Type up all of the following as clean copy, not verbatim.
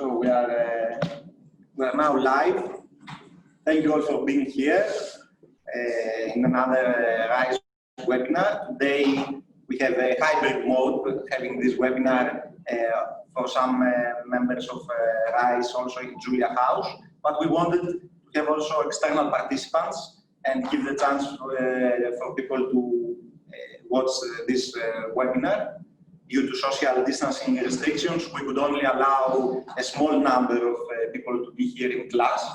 So we are now live. Thank you all for being here in another RISE webinar. Today we have a hybrid mode, having this webinar for some members of RISE also in Julia House. But we wanted to have also external participants and give the chance for people to watch this webinar. Due to social distancing restrictions, we could only allow a small number of people to be here in class.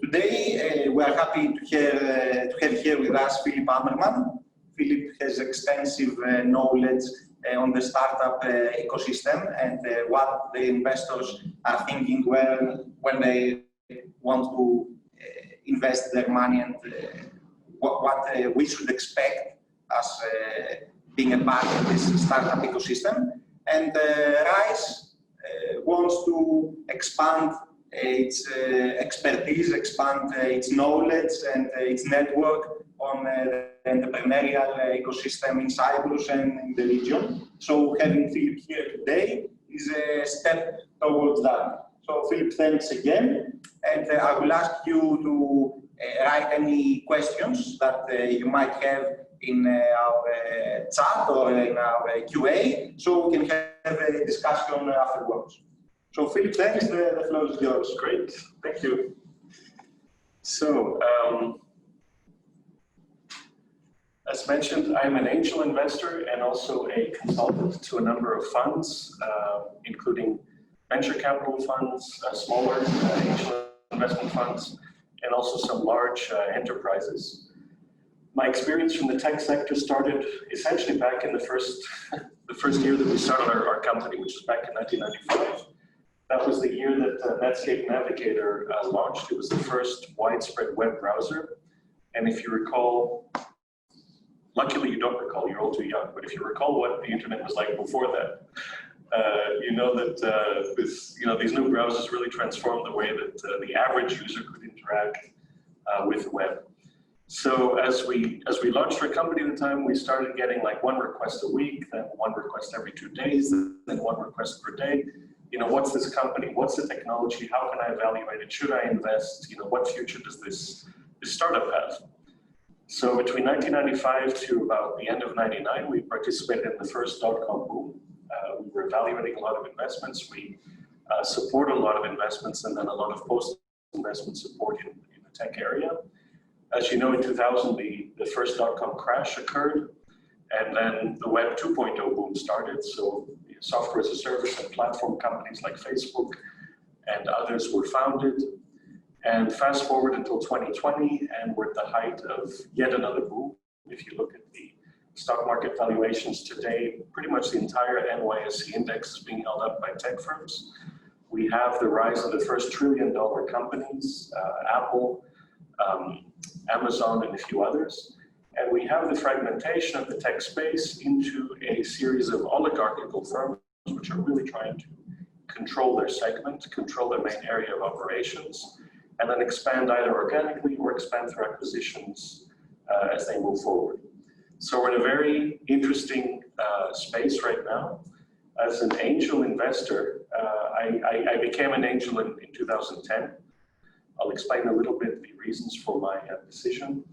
Today, we are happy to have here with us Philip Ammerman. Philip has extensive knowledge on the startup ecosystem and what the investors are thinking when they want to invest their money and what we should expect as being a part of this startup ecosystem. And RISE wants to expand its expertise, expand its knowledge and its network on the entrepreneurial ecosystem in Cyprus and in the region. So having Philip here today is a step towards that. So Philip, thanks again. And I will ask you to write any questions that you might have in our chat or in our QA, so we can have a discussion afterwards. So Philip, thanks, the floor is yours. Great, thank you. So, as mentioned, I'm an angel investor and also a consultant to a number of funds, including venture capital funds, smaller angel investment funds, and also some large enterprises. My experience from the tech sector started essentially back in the first year that we started our company, which was back in 1995. That was the year that Netscape Navigator launched. It was the first widespread web browser. And if you recall, luckily you don't recall, you're all too young, but if you recall what the internet was like before that, you know that these new browsers really transformed the way that the average user could interact with the web. So as we launched our company at the time, we started getting like one request a week, then one request every 2 days, then one request per day. You know, what's this company? What's the technology? How can I evaluate it? Should I invest? You know, what future does this startup have? So between 1995 to about the end of '99, we participated in the first dot-com boom. We were evaluating a lot of investments. We supported a lot of investments and then a lot of post-investment support in the tech area. As you know, in 2000, the first dot-com crash occurred, and then the Web 2.0 boom started. So software as a service and platform companies like Facebook and others were founded. And fast forward until 2020, and we're at the height of yet another boom. If you look at the stock market valuations today, pretty much the entire NYSE index is being held up by tech firms. We have the rise of the first trillion-dollar companies, Apple, Amazon, and a few others. And we have the fragmentation of the tech space into a series of oligarchical firms which are really trying to control their segment, control their main area of operations, and then expand either organically or expand through acquisitions as they move forward. So we're in a very interesting space right now. As an angel investor, I became an angel in 2010. I'll explain a little bit the reasons for my decision.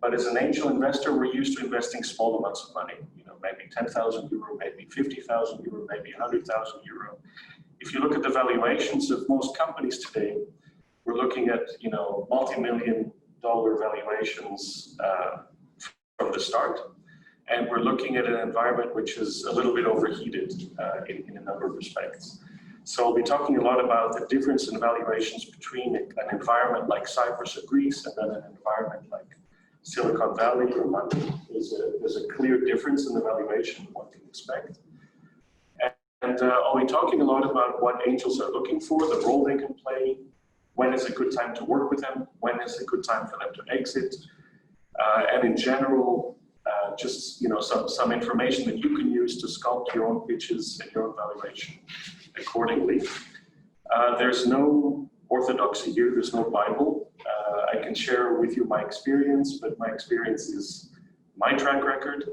But as an angel investor, we're used to investing small amounts of money, you know, maybe 10,000 euro, maybe 50,000 euro, maybe 100,000 euro. If you look at the valuations of most companies today, we're looking at, you know, multi-million-dollar valuations from the start. And we're looking at an environment which is a little bit overheated in a number of respects. So I'll be talking a lot about the difference in valuations between an environment like Cyprus or Greece and then an environment like Silicon Valley or London. There's a clear difference in the valuation one can expect. And I'll be talking a lot about what angels are looking for, the role they can play, when is a good time to work with them, when is a good time for them to exit, and in general, just, you know, some information that you can use to sculpt your own pitches and your own valuation accordingly. There's no orthodoxy here, there's no Bible. I can share with you my experience, but my experience is my track record.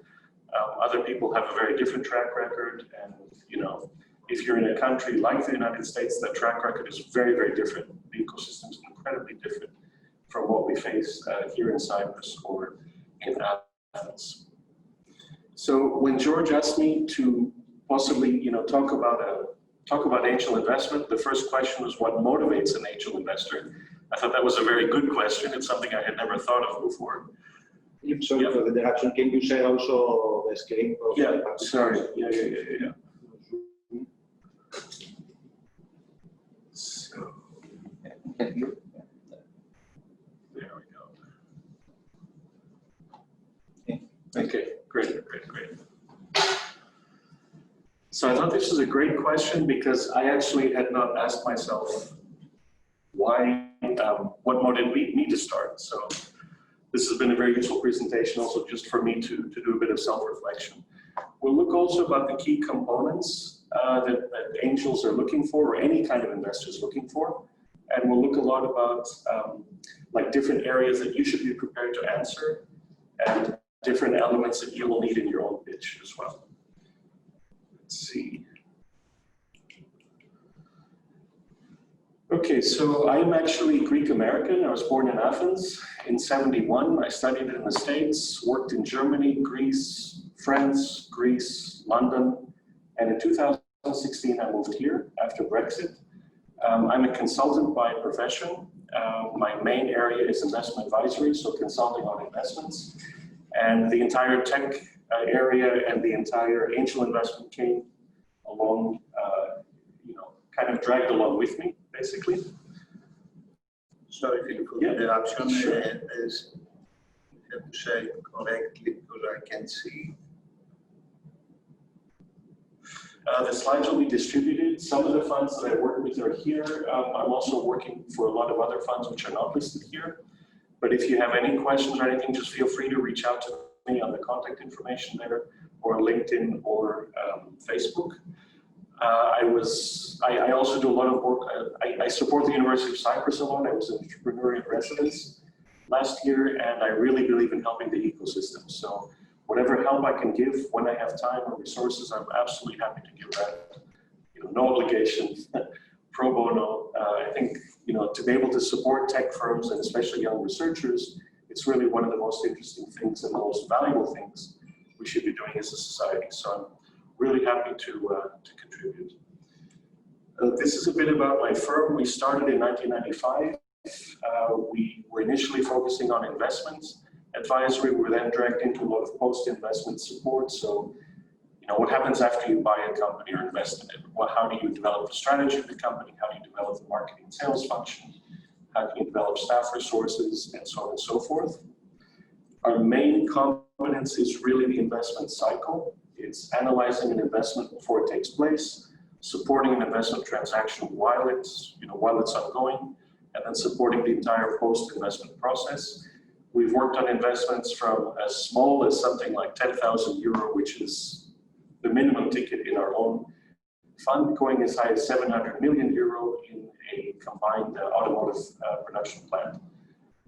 Other people have a very different track record, and, you know, If you're in a country like the United States, that track record is very, very different. The ecosystem is incredibly different from what we face here in Cyprus or in Athens. So when George asked me to possibly, talk about angel investment, the first question was what motivates an angel investor. I thought that was a very good question. It's something I had never thought of before. Sorry for the interruption. Can you share also the screen? Yeah, sorry. Yeah. So, there we go. Okay, great. So I thought this was a great question because I actually had not asked myself why, what motivated me to start. So this has been a very useful presentation also just for me to do a bit of self-reflection. We'll look also about the key components that angels are looking for, or any kind of investor is looking for. And we'll look a lot about like different areas that you should be prepared to answer and different elements that you will need in your own pitch as well. Let's see. Okay, so I'm actually Greek American. I was born in Athens in '71. I studied in the States, worked in Germany, Greece, France, Greece, London, and in 2016 I moved here after Brexit. I'm a consultant by profession. My main area is investment advisory, so consulting on investments. And the entire tech area and the entire angel investment came along, kind of dragged along with me, basically. Sorry, Philip, for the interruption. Sure. As you have to say correctly because I can't see. The slides will be distributed. Some of the funds that I work with are here. I'm also working for a lot of other funds which are not listed here. But if you have any questions or anything, just feel free to reach out to me on the contact information there, or LinkedIn or Facebook. I also do a lot of work. I support the University of Cyprus a lot. I was an entrepreneur in residence last year, and I really believe in helping the ecosystem. So whatever help I can give when I have time or resources, I'm absolutely happy to give that. No obligation, pro bono. I think to be able to support tech firms and especially young researchers, it's really one of the most interesting things and the most valuable things we should be doing as a society. So I'm really happy to contribute. This is a bit about my firm. We started in 1995. We were initially focusing on investments advisory. We were then dragged into a lot of post-investment support. So, what happens after you buy a company or invest in it? Well, how do you develop the strategy of the company? How do you develop the marketing and sales function? How can you develop staff resources, and so on and so forth? Our main competence is really the investment cycle. It's analyzing an investment before it takes place, supporting an investment transaction while it's ongoing, and then supporting the entire post-investment process. We've worked on investments from as small as something like 10,000 euro, which is the minimum ticket in our own fund, going as high as 700 million euro in a combined automotive production plant.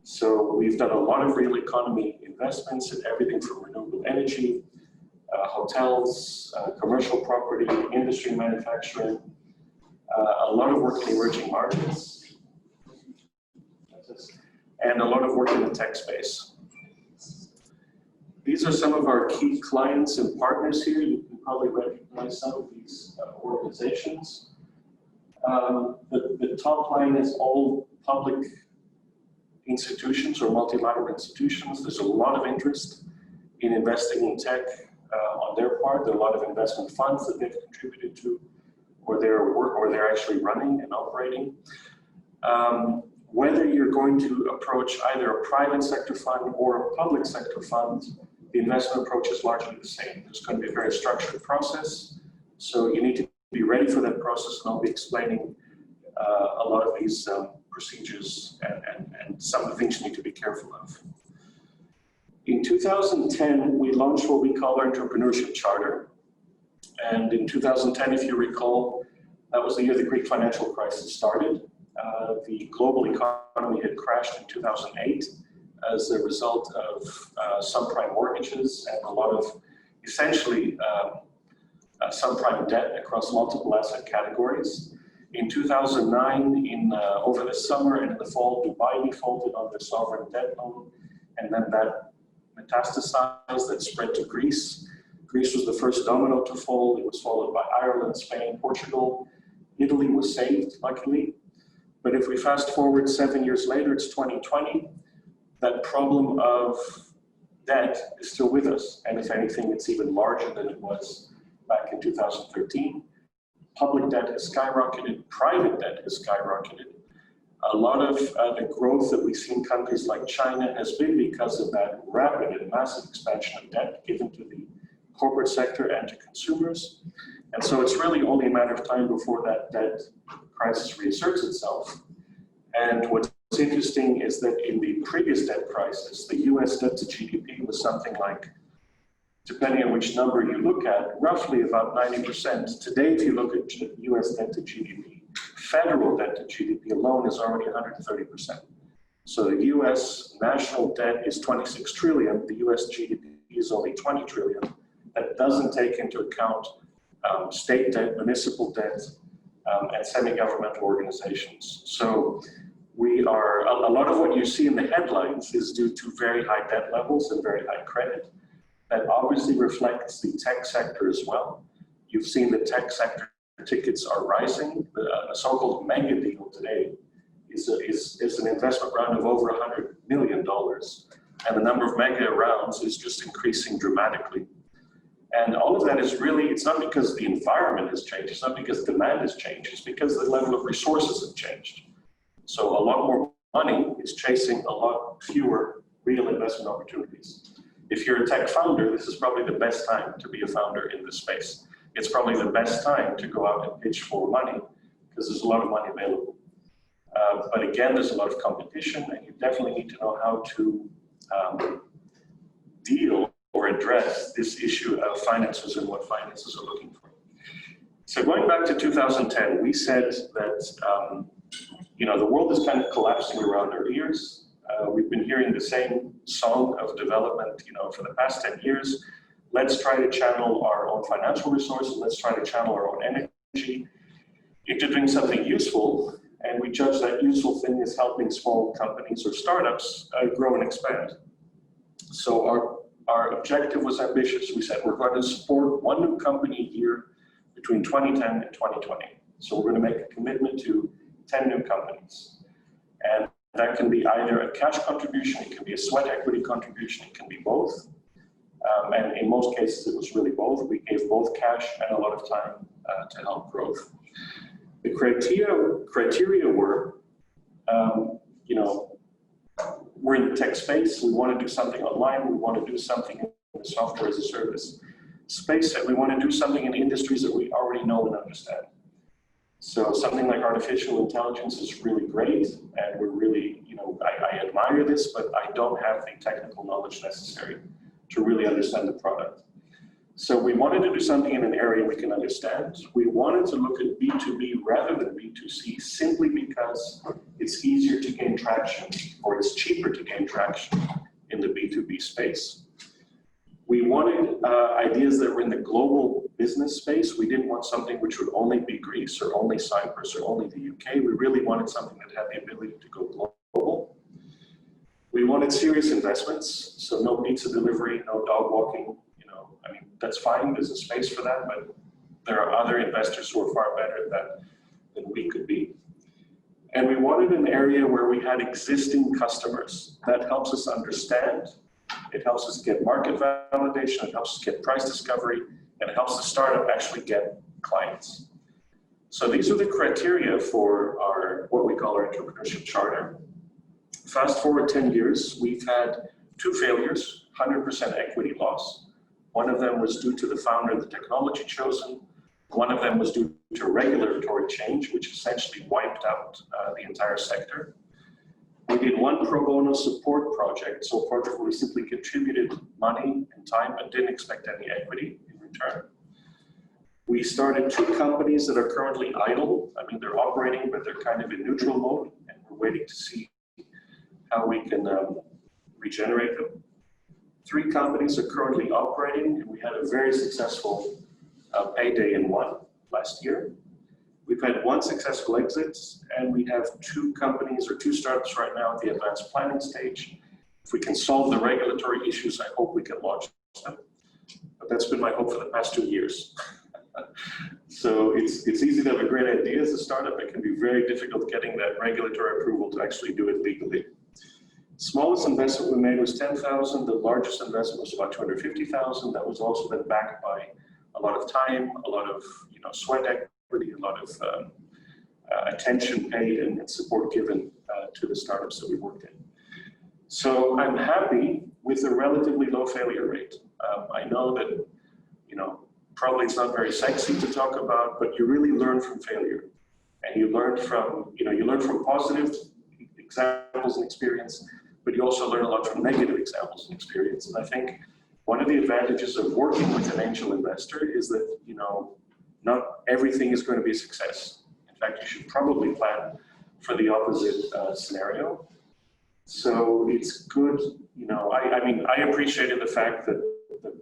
So we've done a lot of real economy investments in everything from renewable energy, hotels, commercial property, industry manufacturing, a lot of work in emerging markets, and a lot of work in the tech space. These are some of our key clients and partners here. You can probably recognize some of these organizations. The top line is all public institutions or multilateral institutions. There's a lot of interest in investing in tech on their part. There are a lot of investment funds that they've contributed to, or they're actually running and operating. Whether you're going to approach either a private sector fund or a public sector fund, the investment approach is largely the same. There's going to be a very structured process, so you need to be ready for that process, and I'll be explaining a lot of these procedures and some of the things you need to be careful of. In 2010, we launched what we call our Entrepreneurship Charter. And in 2010, if you recall, that was the year the Greek financial crisis started. The global economy had crashed in 2008 as a result of subprime mortgages and a lot of essentially subprime debt across multiple asset categories. In 2009, over the summer and in the fall, Dubai defaulted on their sovereign debt loan, and then that metastasized, that spread to Greece. Greece was the first domino to fall. It was followed by Ireland, Spain, Portugal. Italy was saved, luckily. But if we fast forward 7 years later, it's 2020, that problem of debt is still with us. And if anything, it's even larger than it was back in 2013. Public debt has skyrocketed, private debt has skyrocketed. A lot of the growth that we see in countries like China has been because of that rapid and massive expansion of debt given to the corporate sector and to consumers. And so it's really only a matter of time before that debt crisis reasserts itself. And what's interesting is that in the previous debt crisis, the US debt to GDP was something like, depending on which number you look at, roughly about 90%. Today, if you look at US debt to GDP, federal debt to GDP alone is already 130%. So the US national debt is 26 trillion, the US GDP is only 20 trillion. That doesn't take into account state debt, municipal debt, and semi-governmental organizations. So we are, a lot of what you see in the headlines is due to very high debt levels and very high credit. That obviously reflects the tech sector as well. You've seen the tech sector tickets are rising. A so-called mega deal today is an investment round of over $100 million. And the number of mega rounds is just increasing dramatically. And all of that is really, it's not because the environment has changed, it's not because demand has changed, it's because the level of resources have changed. So a lot more money is chasing a lot fewer real investment opportunities. If you're a tech founder, this is probably the best time to be a founder in this space. It's probably the best time to go out and pitch for money because there's a lot of money available. But again, there's a lot of competition, and you definitely need to know how to deal or address this issue of finances and what finances are looking for. So going back to 2010, we said that the world is kind of collapsing around our ears. We've been hearing the same song of development, for the past 10 years. Let's try to channel our own financial resources. Let's try to channel our own energy into doing something useful. And we judge that useful thing as helping small companies or startups grow and expand. So our objective was ambitious. We said we're going to support one new company a year between 2010 and 2020. So we're going to make a commitment to 10 new companies. And that can be either a cash contribution, it can be a sweat equity contribution, it can be both. And in most cases, it was really both. We gave both cash and a lot of time to help growth. The criteria were, we're in the tech space, we want to do something online, we want to do something in the software as a service space, and we want to do something in industries that we already know and understand. So something like artificial intelligence is really great, and we're really, I admire this, but I don't have the technical knowledge necessary to really understand the product. So we wanted to do something in an area we can understand. We wanted to look at B2B rather than B2C simply because it's easier to gain traction, or it's cheaper to gain traction in the B2B space. We wanted ideas that were in the global business space. We didn't want something which would only be Greece or only Cyprus or only the UK. We really wanted something that had the ability to go global. We wanted serious investments, so no pizza delivery, no dog walking. That's fine, there's a space for that, but there are other investors who are far better at that than we could be. And we wanted an area where we had existing customers. That helps us understand, it helps us get market validation, it helps us get price discovery, and it helps the startup actually get clients. So these are the criteria for what we call our entrepreneurship charter. Fast forward 10 years, we've had 2 failures, 100% equity loss. One of them was due to the founder and the technology chosen. One of them was due to regulatory change, which essentially wiped out the entire sector. We did one pro bono support project, so a project where we simply contributed money and time and didn't expect any equity in return. We started 2 companies that are currently idle. They're operating, but they're kind of in neutral mode, and we're waiting to see how we can regenerate them. 3 companies are currently operating, and we had a very successful payday in one last year. We've had one successful exit, and we have two companies or two startups right now at the advanced planning stage. If we can solve the regulatory issues, I hope we can launch them. But that's been my hope for the past 2 years. So it's easy to have a great idea as a startup. It can be very difficult getting that regulatory approval to actually do it legally. Smallest investment we made was 10,000. The largest investment was about 250,000. That was also then backed by a lot of time, a lot of sweat equity, a lot of attention paid and support given to the startups that we worked in. So I'm happy with a relatively low failure rate. I know that probably it's not very sexy to talk about, but you really learn from failure, and you learn from positive examples and experience, but you also learn a lot from negative examples and experience. And I think one of the advantages of working with an angel investor is that not everything is going to be a success. In fact, you should probably plan for the opposite scenario. So it's good, I appreciated the fact that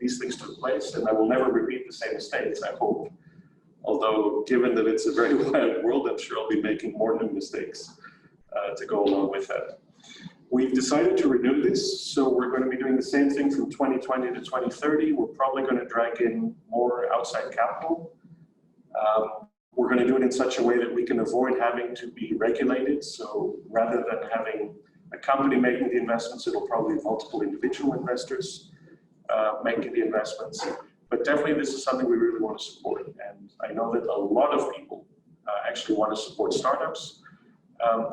these things took place, and I will never repeat the same mistakes, I hope. Although, given that it's a very wide world, I'm sure I'll be making more new mistakes to go along with that. We've decided to renew this, so we're going to be doing the same thing from 2020 to 2030. We're probably going to drag in more outside capital. We're going to do it in such a way that we can avoid having to be regulated. So rather than having a company making the investments, it'll probably be multiple individual investors making the investments. But definitely this is something we really want to support. And I know that a lot of people actually want to support startups,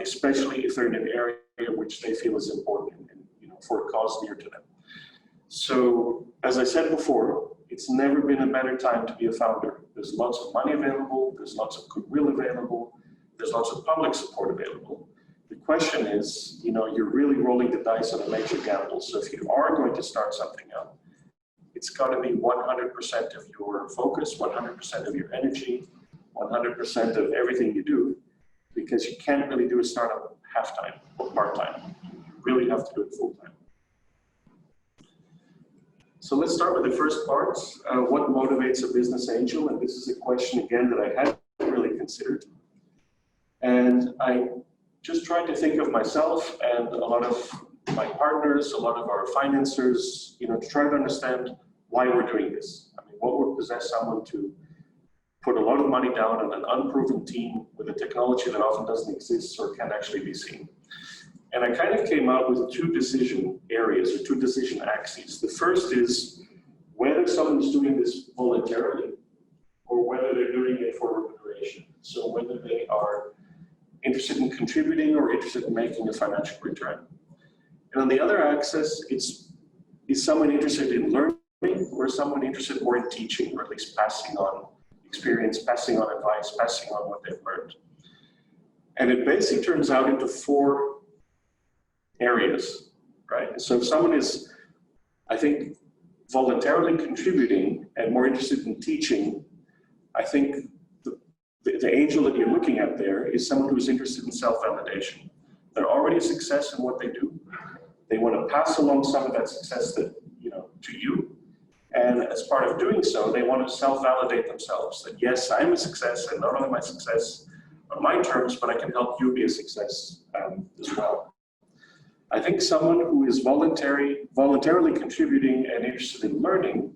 especially if they're in an area which they feel is important and for a cause near to them. So as I said before, it's never been a better time to be a founder. There's lots of money available, there's lots of goodwill available, there's lots of public support available. The question is, you're really rolling the dice on a major gamble. So if you are going to start something up, it's got to be 100% of your focus, 100% of your energy, 100% of everything you do, because you can't really do a startup half-time or part-time. You really have to do it full-time. So let's start with the first part. What motivates a business angel? And this is a question, again, that I hadn't really considered. And I just tried to think of myself and a lot of my partners, a lot of our financiers, to try to understand why we're doing this. I mean, what would possess someone to put a lot of money down on an unproven team with a technology that often doesn't exist or can't actually be seen? And I kind of came out with two decision areas or two decision axes. The first is whether someone's doing this voluntarily or whether they're doing it for remuneration. So whether they are interested in contributing or interested in making a financial return. And on the other axis, is someone interested in learning or someone interested more in teaching, or at least passing on experience, passing on advice, passing on what they've learned. And it basically turns out into 4 areas, right? So if someone is, I think, voluntarily contributing and more interested in teaching, I think the angel that you're looking at there is someone who's interested in self-validation. They're already a success in what they do. They want to pass along some of that success to you. And as part of doing so, they want to self-validate themselves that, yes, I'm a success, and not only my success on my terms, but I can help you be a success as well. I think someone who is voluntarily contributing and interested in learning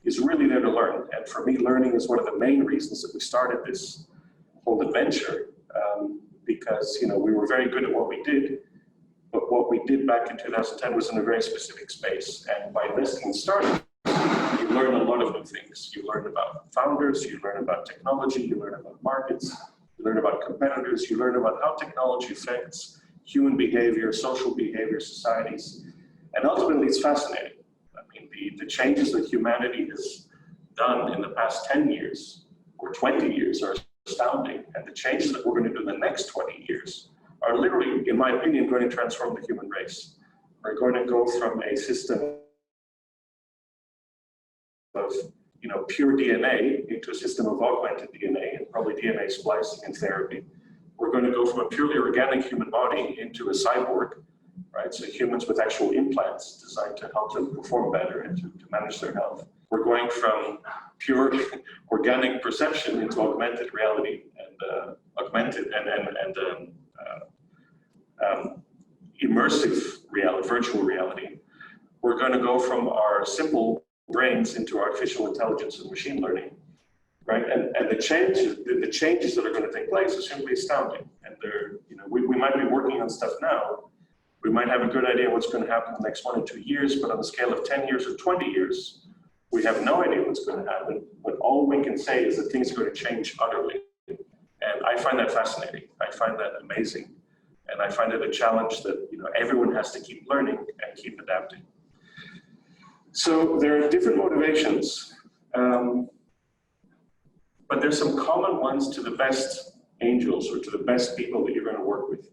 is really there to learn. And for me, learning is one of the main reasons that we started this whole adventure, because we were very good at what we did, but what we did back in 2010 was in a very specific space. And by investing in startups, you learn a lot of new things. You learn about founders, you learn about technology, you learn about markets, you learn about competitors, you learn about how technology affects human behavior, social behavior, societies, and ultimately it's fascinating. I mean, the changes that humanity has done in the past 10 years or 20 years are astounding, and the changes that we're going to do in the next 20 years are literally, in my opinion, going to transform the human race. We're going to go from a system of pure DNA into a system of augmented DNA and probably DNA splicing and therapy. We're going to go from a purely organic human body into a cyborg, right? So humans with actual implants designed to help them perform better and to manage their health. we're going from pure organic perception into augmented reality and immersive reality, virtual reality. We're going to go from our simple brains into artificial intelligence and machine learning, right? And the changes that are going to take place are simply astounding. And they're, you know, we might be working on stuff now. We might have a good idea what's going to happen in the next 1 or 2 years, but on the scale of 10 years or 20 years, we have no idea what's going to happen. But all we can say is that things are going to change utterly. And I find that fascinating. I find that amazing. And I find it a challenge that, you know, everyone has to keep learning and keep adapting. So there are different motivations, but there's some common ones to the best angels or to the best people that you're going to work with.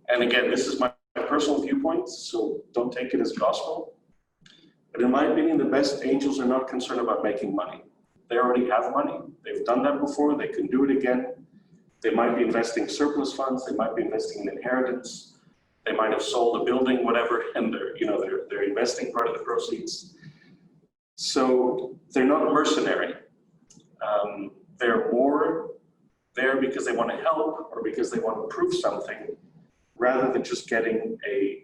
And again, this is my personal viewpoint, so don't take it as gospel. But in my opinion, the best angels are not concerned about making money. They already have money. They've done that before. They can do it again. They might be investing surplus funds. They might be investing in inheritance. They might have sold a building, whatever, and they're investing part of the proceeds. So they're not mercenary. They're more there because they want to help or because they want to prove something, rather than just getting a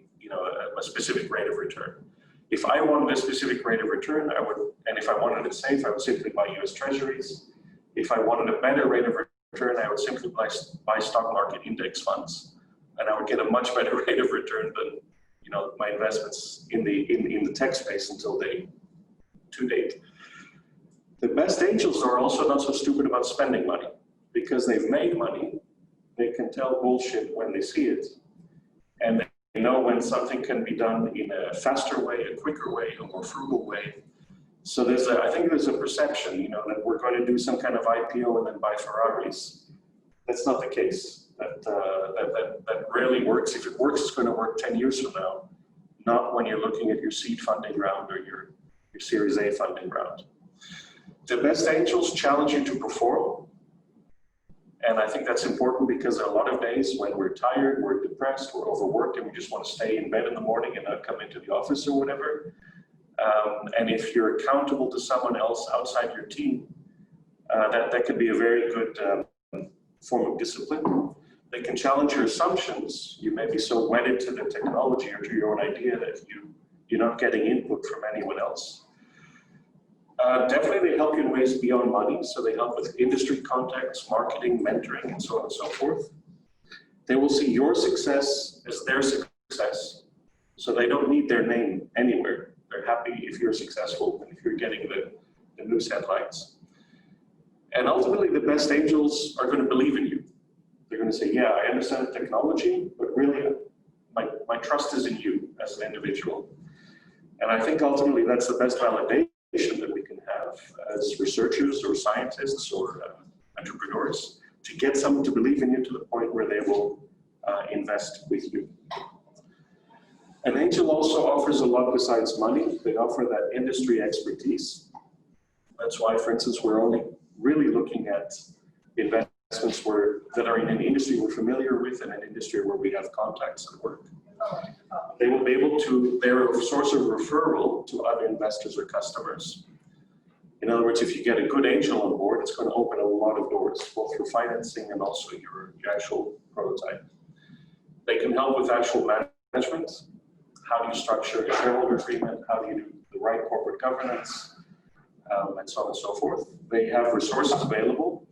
specific rate of return. If I wanted a specific rate of return, I would, and if I wanted it safe, I would simply buy US Treasuries. If I wanted a better rate of return, I would simply buy stock market index funds, and I would get a much better rate of return than, you know, my investments in the tech space to date. The best angels are also not so stupid about spending money, because they've made money. They can tell bullshit when they see it, and they know when something can be done in a faster way, a quicker way, a more frugal way. So I think there's a perception, you know, that we're going to do some kind of IPO and then buy Ferraris. That's not the case. That rarely works. If it works, it's going to work 10 years from now, not when you're looking at your seed funding round or your Series A funding round. The best angels challenge you to perform. And I think that's important, because there are a lot of days when we're tired, we're depressed, we're overworked, and we just want to stay in bed in the morning and not come into the office or whatever. And if you're accountable to someone else outside your team, that could be a very good form of discipline. They can challenge your assumptions. You may be so wedded to the technology or to your own idea that you're not getting input from anyone else. Definitely they help you in ways beyond money. So they help with industry contacts, marketing, mentoring, and so on and so forth. They will see your success as their success. So they don't need their name anywhere. They're happy if you're successful and if you're getting the news headlines. And ultimately, the best angels are going to believe in you. They're going to say, yeah, I understand the technology, but really my trust is in you as an individual. And I think ultimately that's the best validation that we can have as researchers or scientists or entrepreneurs, to get someone to believe in you to the point where they will invest with you. An angel also offers a lot besides money. They offer that industry expertise. That's why, for instance, we're only really looking at investments that are in an industry we're familiar with and an industry where we have contacts at work. They will be able to, they're a source of referral to other investors or customers. In other words, if you get a good angel on board, it's going to open a lot of doors, both for financing and also your actual prototype. They can help with actual management. How do you structure a shareholder agreement? How do you do the right corporate governance? And so on and so forth. They have resources available.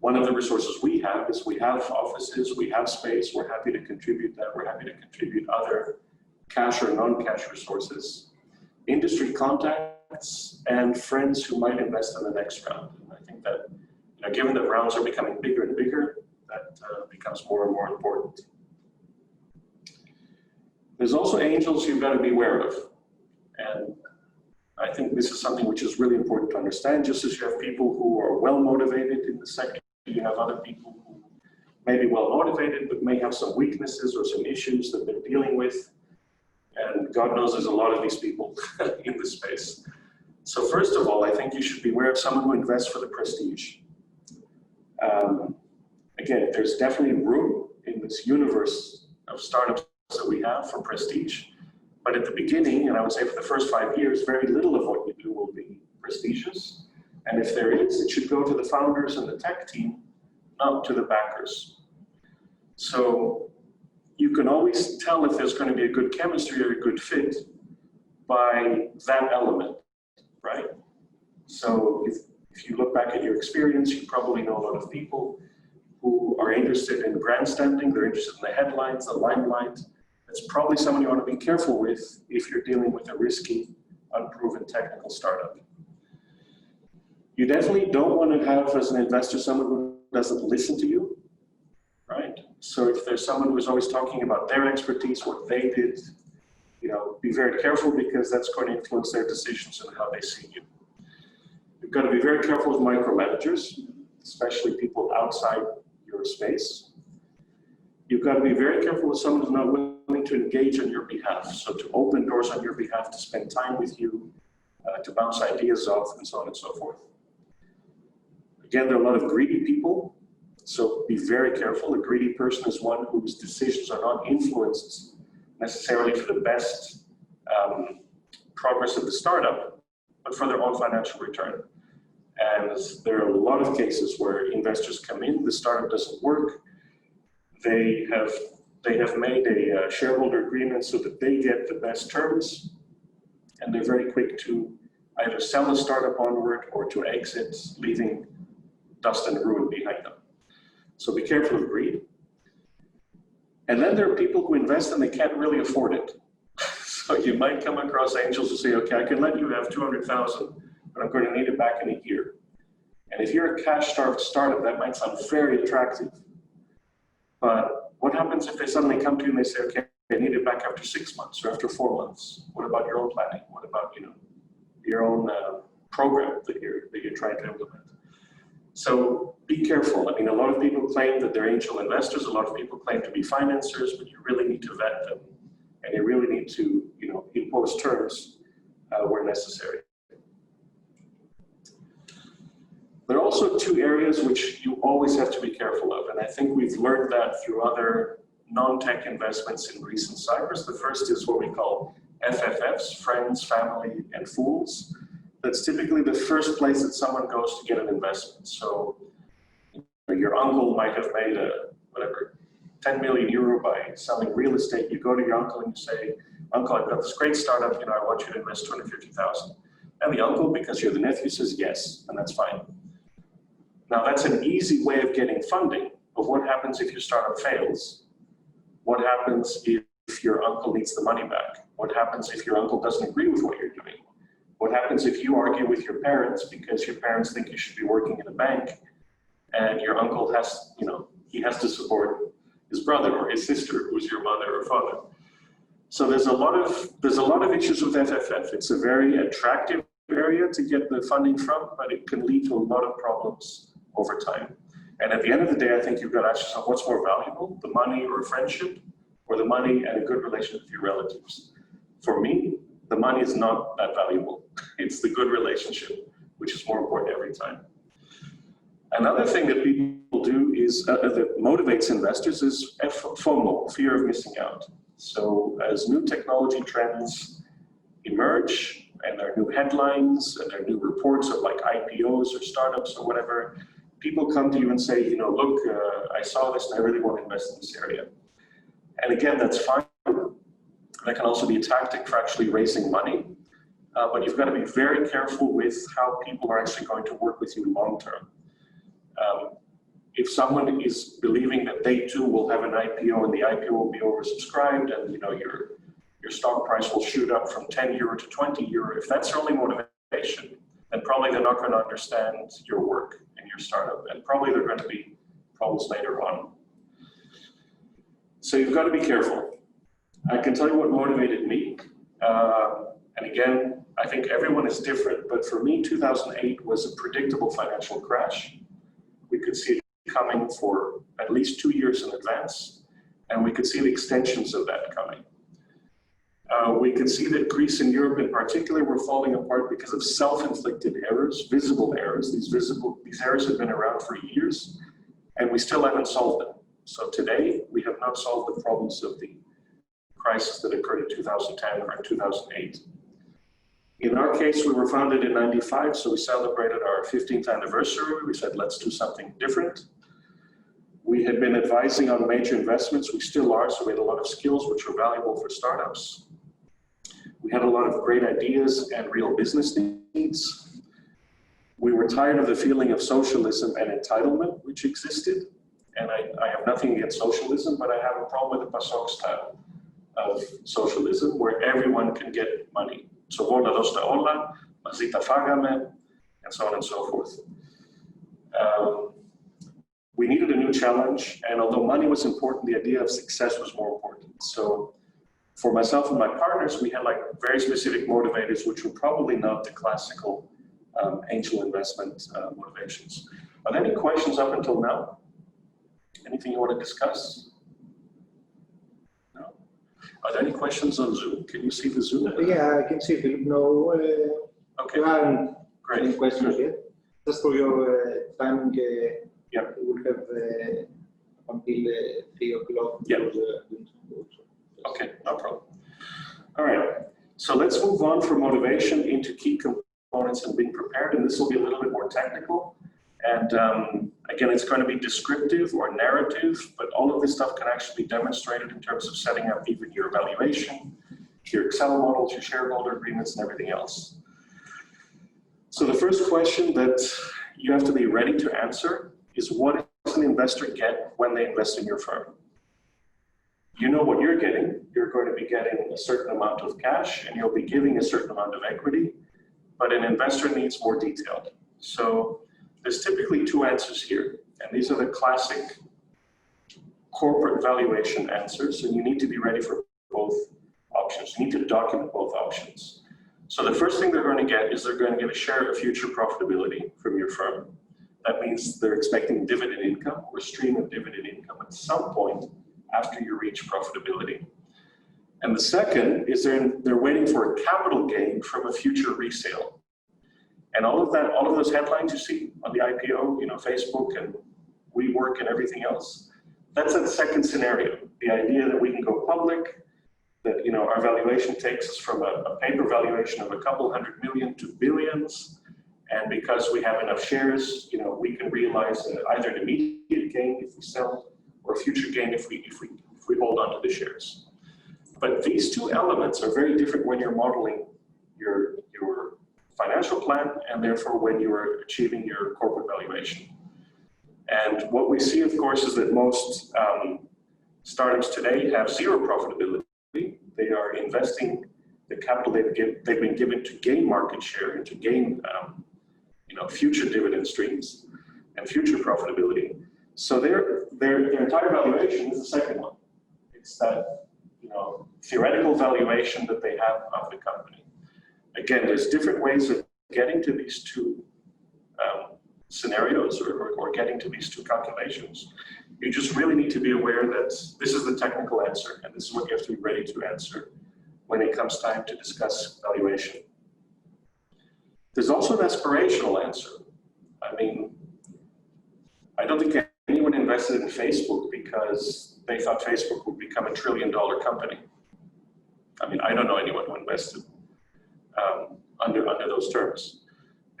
One of the resources we have is we have offices, we have space, we're happy to contribute that, we're happy to contribute other cash or non-cash resources, industry contacts, and friends who might invest in the next round. And I think that, you know, given that rounds are becoming bigger and bigger, that becomes more and more important. There's also angels you've got to be aware of. And I think this is something which is really important to understand. Just as you have people who are well motivated in the sector, you have other people who may be well motivated, but may have some weaknesses or some issues that they're dealing with. And God knows there's a lot of these people in this space. So first of all, I think you should be aware of someone who invests for the prestige. Again, there's definitely room in this universe of startups that we have for prestige. But at the beginning, and I would say for the first 5 years, very little of what you do will be prestigious. And if there is, it should go to the founders and the tech team, not to the backers. So you can always tell if there's going to be a good chemistry or a good fit by that element, right? So if you look back at your experience, you probably know a lot of people who are interested in grandstanding, they're interested in the headlines, the limelight. That's probably someone you want to be careful with if you're dealing with a risky, unproven technical startup. You definitely don't want to have, as an investor, someone who doesn't listen to you, right? So if there's someone who's always talking about their expertise, what they did, you know, be very careful, because that's going to influence their decisions and how they see you. You've got to be very careful with micromanagers, especially people outside your space. You've got to be very careful with someone who's not willing to engage on your behalf. So to open doors on your behalf, to spend time with you, to bounce ideas off, and so on and so forth. Again, there are a lot of greedy people, so be very careful. A greedy person is one whose decisions are not influenced necessarily for the best progress of the startup, but for their own financial return. And there are a lot of cases where investors come in, the startup doesn't work, they have made a shareholder agreement so that they get the best terms, and they're very quick to either sell the startup onward or to exit, leaving dust and ruin behind them. So be careful of greed. And then there are people who invest and they can't really afford it. So you might come across angels who say, okay, I can let you have 200,000, but I'm going to need it back in a year. And if you're a cash-starved startup, that might sound very attractive. But what happens if they suddenly come to you and they say, okay, I need it back after 6 months or after 4 months? What about your own planning? What about, you know, your own program that you're trying to implement? So be careful. I mean, a lot of people claim that they're angel investors. A lot of people claim to be financiers, but you really need to vet them, and you really need to, you know, impose terms where necessary. There are also two areas which you always have to be careful of, and I think we've learned that through other non-tech investments in recent cycles. The first is what we call FFFs, friends, family, and fools. That's typically the first place that someone goes to get an investment. So your uncle might have made whatever, 10 million euro by selling real estate. You go to your uncle and you say, Uncle, I've got this great startup, you know, I want you to invest 250,000. And the uncle, because you're the nephew, says yes, and that's fine. Now that's an easy way of getting funding, but what happens if your startup fails? What happens if your uncle needs the money back? What happens if your uncle doesn't agree with what you're doing? What happens if you argue with your parents because your parents think you should be working in a bank, and your uncle has, you know, he has to support his brother or his sister, who's your mother or father? So there's a lot of issues with FFF. It's a very attractive area to get the funding from, but it can lead to a lot of problems over time. And at the end of the day, I think you've got to ask yourself, what's more valuable, the money or friendship, or the money and a good relationship with your relatives? For me, the money is not that valuable. It's the good relationship, which is more important every time. Another thing that people do is, that motivates investors is FOMO, fear of missing out. So as new technology trends emerge, and there are new headlines, and there are new reports of like IPOs or startups or whatever, people come to you and say, you know, look, I saw this and I really want to invest in this area. And again, that's fine. That can also be a tactic for actually raising money, but you've got to be very careful with how people are actually going to work with you long term. If someone is believing that they too will have an IPO and the IPO will be oversubscribed, and you know your stock price will shoot up from 10 euro to 20 euro, if that's their only motivation, then probably they're not going to understand your work and your startup, and probably there are going to be problems later on. So you've got to be careful. I can tell you what motivated me, and again, I think everyone is different, but for me, 2008 was a predictable financial crash. We could see it coming for at least 2 years in advance, and we could see the extensions of that coming. We could see that Greece and Europe in particular were falling apart because of self-inflicted errors, visible errors. These errors have been around for years, and we still haven't solved them. So today, we have not solved the problems of the crisis that occurred in 2010 or in 2008. In our case, we were founded in '95, so we celebrated our 15th anniversary. We said, let's do something different. We had been advising on major investments. We still are, so we had a lot of skills which were valuable for startups. We had a lot of great ideas and real business needs. We were tired of the feeling of socialism and entitlement which existed. And I have nothing against socialism, but I have a problem with the PASOK style of socialism where everyone can get money. So vola dosta olla, mazita fagame, and so on and so forth. We needed a new challenge, and although money was important, the idea of success was more important. So for myself and my partners, we had like very specific motivators, which were probably not the classical angel investment motivations. Are there any questions up until now? Anything you want to discuss? No? Are there any questions on Zoom? Can you see the Zoom? Yeah, I can see Philip. No, Okay, there aren't any great. questions yet. Just for your timing, Yeah. we will have until 3 o'clock. Yeah. Okay, no problem. All right, so let's move on from motivation into key components and being prepared, and this will be a little bit more technical. And again, it's going to be descriptive or narrative, but all of this stuff can actually be demonstrated in terms of setting up even your evaluation, your Excel models, your shareholder agreements, and everything else. So the first question that you have to be ready to answer is, what does an investor get when they invest in your firm? You know what you're getting. You're going to be getting a certain amount of cash, and you'll be giving a certain amount of equity, but an investor needs more detail. So there's typically two answers here, and these are the classic corporate valuation answers, and you need to be ready for both options. You need to document both options. So the first thing they're going to get is they're going to get a share of future profitability from your firm. That means they're expecting dividend income or stream of dividend income at some point after you reach profitability. And the second is they're waiting for a capital gain from a future resale. And all of that, all of those headlines you see on the IPO, you know, Facebook and WeWork and everything else, that's that second scenario. The idea that we can go public, that, you know, our valuation takes us from a paper valuation of a couple $100 million to billions. And because we have enough shares, you know, we can realize either an immediate gain if we sell, or a future gain if we hold on to the shares. But these two elements are very different when you're modeling your financial plan, and therefore when you are achieving your corporate valuation. And what we see, of course, is that most startups today have zero profitability. They are investing the capital they've been given to gain market share and to gain you know, future dividend streams and future profitability. So their entire valuation is the second one. It's that, you know, theoretical valuation that they have of the company. Again, there's different ways of getting to these two scenarios or getting to these two calculations. You just really need to be aware that this is the technical answer, and this is what you have to be ready to answer when it comes time to discuss valuation. There's also an aspirational answer. I mean, I don't think anyone invested in Facebook because they thought Facebook would become $1 trillion company. I mean, I don't know anyone who invested under those terms.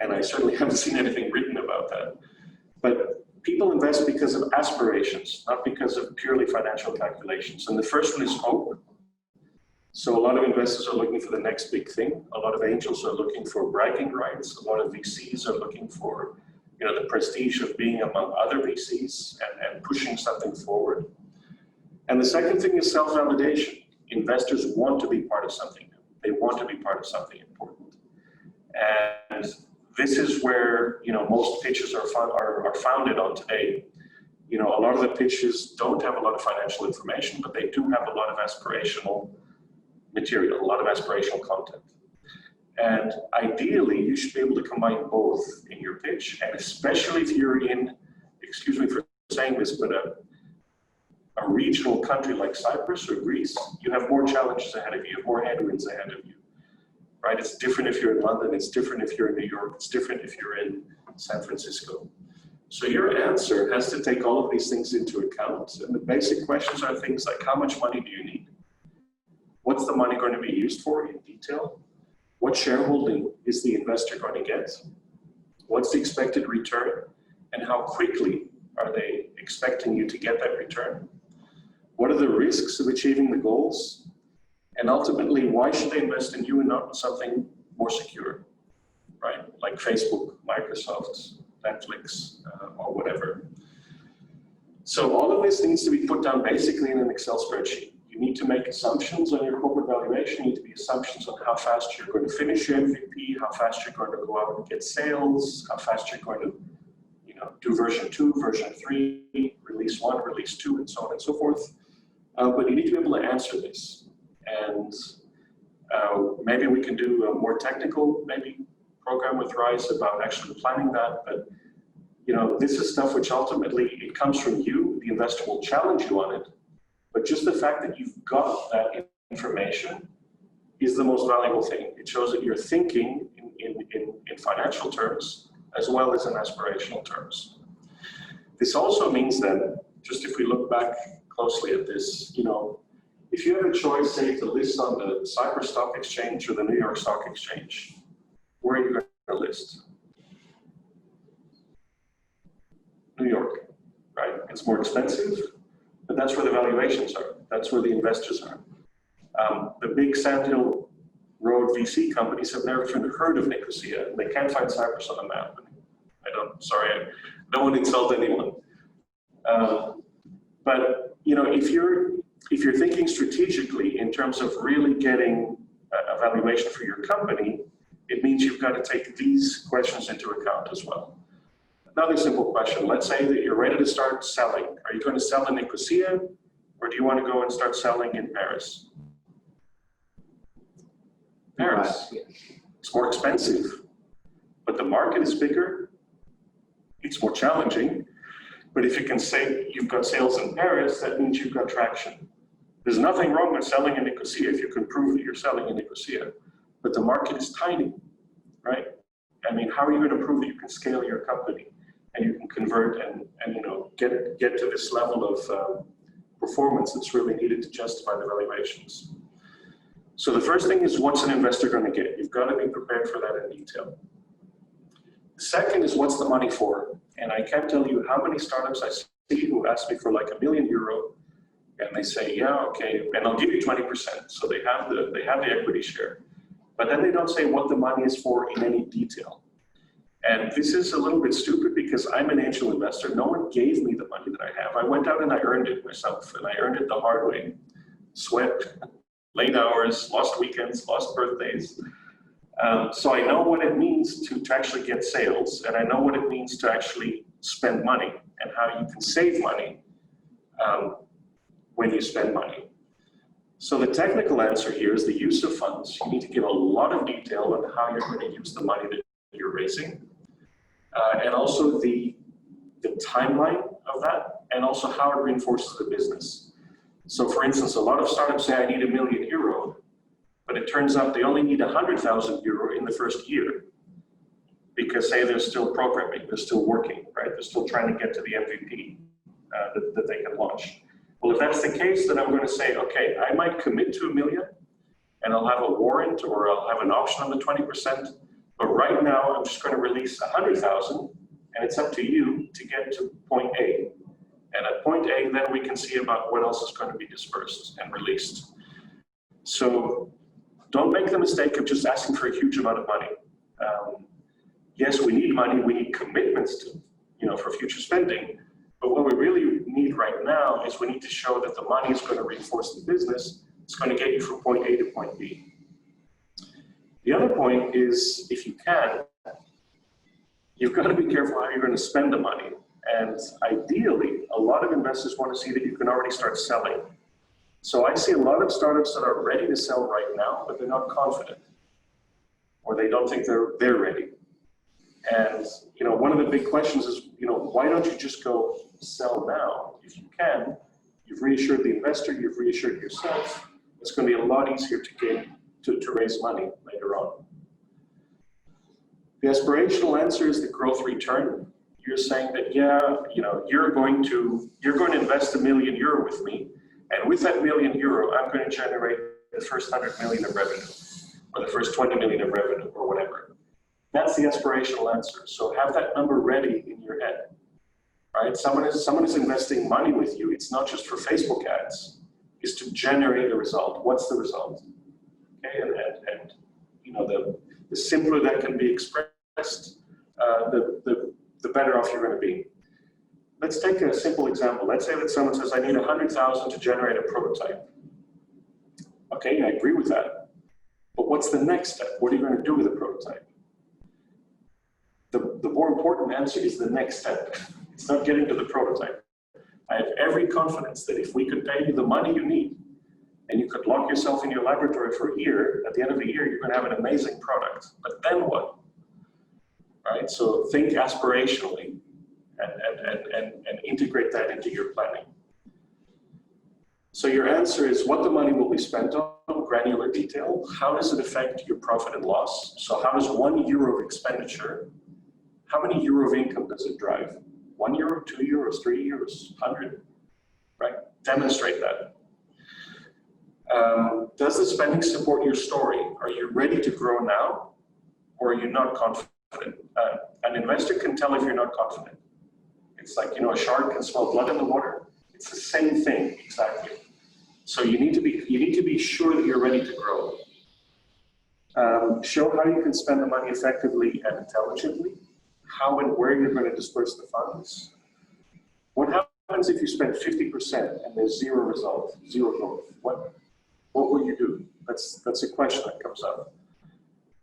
And I certainly haven't seen anything written about that. But people invest because of aspirations, not because of purely financial calculations. And the first one is hope. So a lot of investors are looking for the next big thing. A lot of angels are looking for bragging rights. A lot of VCs are looking for, you know, the prestige of being among other VCs and pushing something forward. And the second thing is self-validation. Investors want to be part of something new. They want to be part of something important. And this is where, you know, most pitches are founded on today. You know, a lot of the pitches don't have a lot of financial information, but they do have a lot of aspirational material, a lot of aspirational content. And ideally, you should be able to combine both in your pitch, and especially if you're in, excuse me for saying this, but a regional country like Cyprus or Greece, you have more challenges ahead of you, you have more headwinds ahead of you, right? It's different if you're in London, it's different if you're in New York, it's different if you're in San Francisco. So your answer has to take all of these things into account. And the basic questions are things like, how much money do you need? What's the money going to be used for in detail? What shareholding is the investor going to get? What's the expected return? And how quickly are they expecting you to get that return? What are the risks of achieving the goals? And ultimately, why should they invest in you and not in something more secure, right? Like Facebook, Microsoft, Netflix, or whatever. So all of this needs to be put down basically in an Excel spreadsheet. You need to make assumptions on your corporate valuation. You need to be assumptions on how fast you're going to finish your MVP, how fast you're going to go out and get sales, how fast you're going to, do version 2, version 3, release 1, release 2, and so on and so forth. But you need to be able to answer this. And maybe we can do a more technical, program with Rise about actually planning that. But this is stuff which ultimately it comes from you. The investor will challenge you on it. But just the fact that you've got that information is the most valuable thing. It shows that you're thinking in financial terms as well as in aspirational terms. This also means that, just if we look back closely at this, if you had a choice, say, to list on the Cyprus Stock Exchange or the New York Stock Exchange, where are you going to list? New York, right? It's more expensive, but that's where the valuations are. That's where the investors are. The big Sandhill Road VC companies have never even heard of Nicosia. They can't find Cyprus on the map. I don't want to insult anyone. But if you're thinking strategically in terms of really getting a valuation for your company, it means you've got to take these questions into account as well. Another simple question. Let's say that you're ready to start selling. Are you going to sell in Nicosia, or do you want to go and start selling in Paris? Paris. It's more expensive, but the market is bigger. It's more challenging. But if you can say you've got sales in Paris, that means you've got traction. There's nothing wrong with selling in Nicosia if you can prove that you're selling in Nicosia. But the market is tiny, right? I mean, how are you going to prove that you can scale your company and you can convert and get to this level of performance that's really needed to justify the valuations? So the first thing is, what's an investor going to get? You've got to be prepared for that in detail. The second is, what's the money for? And I can't tell you how many startups I see who ask me for like €1 million, and they say, yeah, okay, and I'll give you 20%. So they have the equity share, but then they don't say what the money is for in any detail. And this is a little bit stupid because I'm an angel investor. No one gave me the money that I have. I went out and I earned it myself, and I earned it the hard way. Sweat, late hours, lost weekends, lost birthdays. So I know what it means to actually get sales, and I know what it means to actually spend money and how you can save money when you spend money. So the technical answer here is the use of funds. You need to give a lot of detail on how you're going to use the money that you're raising, and also the timeline of that, and also how it reinforces the business. So for instance, a lot of startups say I need €1 million, but it turns out they only need €100,000 in the first year because, say, they're still programming, they're still working, right? They're still trying to get to the MVP that they can launch. Well, if that's the case, then I'm going to say, okay, I might commit to $1 million, and I'll have a warrant or I'll have an option on the 20%. But right now, I'm just going to release 100,000, and it's up to you to get to point A. And at point A, then we can see about what else is going to be dispersed and released. So don't make the mistake of just asking for a huge amount of money. Yes, we need money. We need commitments to, for future spending. But what we really need right now is we need to show that the money is going to reinforce the business. It's going to get you from point A to point B. The other point is, if you can, you've got to be careful how you're going to spend the money. And ideally, a lot of investors want to see that you can already start selling. So I see a lot of startups that are ready to sell right now, but they're not confident, or they don't think they're ready. And one of the big questions is, why don't you just go sell now? If you can, you've reassured the investor, you've reassured yourself. It's going to be a lot easier to raise money later on. The aspirational answer is the growth return. You're saying that, yeah, you're going to invest €1 million with me, and with that €1 million, I'm going to generate the first 100 million of revenue, or the first 20 million of revenue, or whatever. That's the aspirational answer. So have that number ready in your head, right? Someone is investing money with you. It's not just for Facebook ads. It's to generate a result. What's the result? Okay, and you know, the simpler that can be expressed, the better off you're going to be. Let's take a simple example. Let's say that someone says, I need 100,000 to generate a prototype. Okay, I agree with that. But what's the next step? What are you going to do with a prototype? The more important answer is the next step. It's not getting to the prototype. I have every confidence that if we could pay you the money you need, and you could lock yourself in your laboratory for a year, at the end of the year, you're going to have an amazing product. But then what? Right? So think aspirationally and integrate that into your planning. So your answer is what the money will be spent on, granular detail. How does it affect your profit and loss? So how does €1 of expenditure, how many euro of income does it drive? €1, €2, €3, 100, right? Demonstrate that. Does the spending support your story? Are you ready to grow now, or are you not confident? An investor can tell if you're not confident. It's like, you know, a shark can smell blood in the water. It's the same thing, exactly. So you need to be sure that you're ready to grow. Show how you can spend the money effectively and intelligently. How and where you're going to disperse the funds. What happens if you spend 50% and there's zero result, zero growth? What will you do? That's a question that comes up.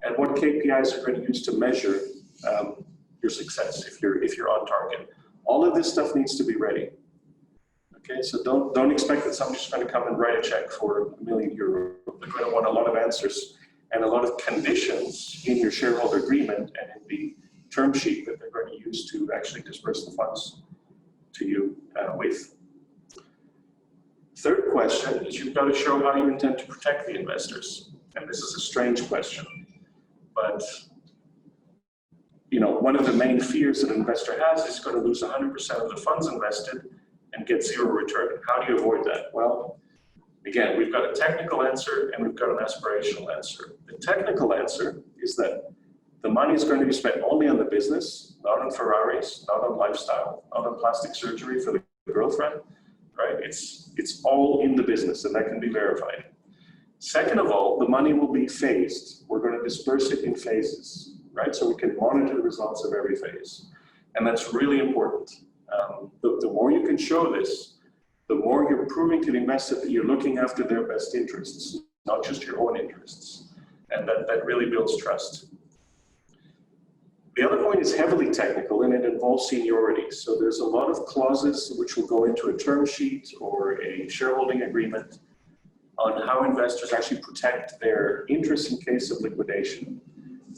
And what KPIs are going to use to measure your success if you're on target? All of this stuff needs to be ready. Okay, so don't expect that somebody's going to come and write a check for €1 million. They're going to want a lot of answers and a lot of conditions in your shareholder agreement and in the term sheet that they're going to use to actually disperse the funds to you with. Third question is you've got to show how you intend to protect the investors. And this is a strange question, but you know, one of the main fears that an investor has is going to lose 100% of the funds invested and get zero return. How do you avoid that? Well, again, we've got a technical answer and we've got an aspirational answer. The technical answer is that the money is going to be spent only on the business, not on Ferraris, not on lifestyle, not on plastic surgery for the girlfriend, right? It's all in the business, and that can be verified. Second of all, the money will be phased. We're going to disperse it in phases, right? So we can monitor the results of every phase. And that's really important. The more you can show this, the more you're proving to the investor that you're looking after their best interests, not just your own interests. And that really builds trust. The other point is heavily technical, and it involves seniority. So there's a lot of clauses which will go into a term sheet or a shareholding agreement on how investors actually protect their interests in case of liquidation.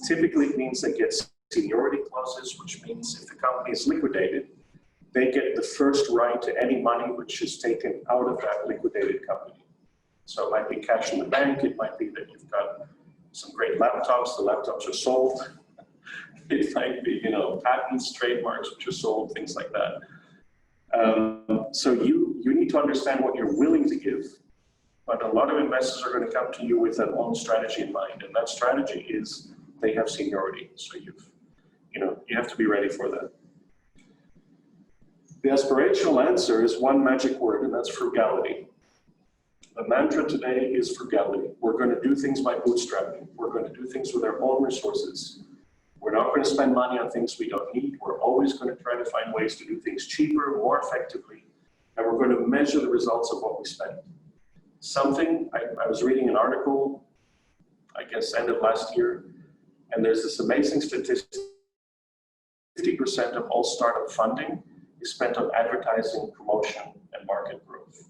Typically, it means they get seniority clauses, which means if the company is liquidated, they get the first right to any money which is taken out of that liquidated company. So it might be cash in the bank, it might be that you've got some great laptops, the laptops are sold. It might be, you know, patents, trademarks which are sold, things like that. So you need to understand what you're willing to give, but a lot of investors are going to come to you with their own strategy in mind, and that strategy is they have seniority. So you have to be ready for that. The aspirational answer is one magic word, and that's frugality. The mantra today is frugality. We're going to do things by bootstrapping. We're going to do things with our own resources. We're not going to spend money on things we don't need. We're always going to try to find ways to do things cheaper, more effectively, and we're going to measure the results of what we spend. I was reading an article, I guess, end of last year, and there's this amazing statistic. 50% of all startup funding is spent on advertising, promotion, and market growth.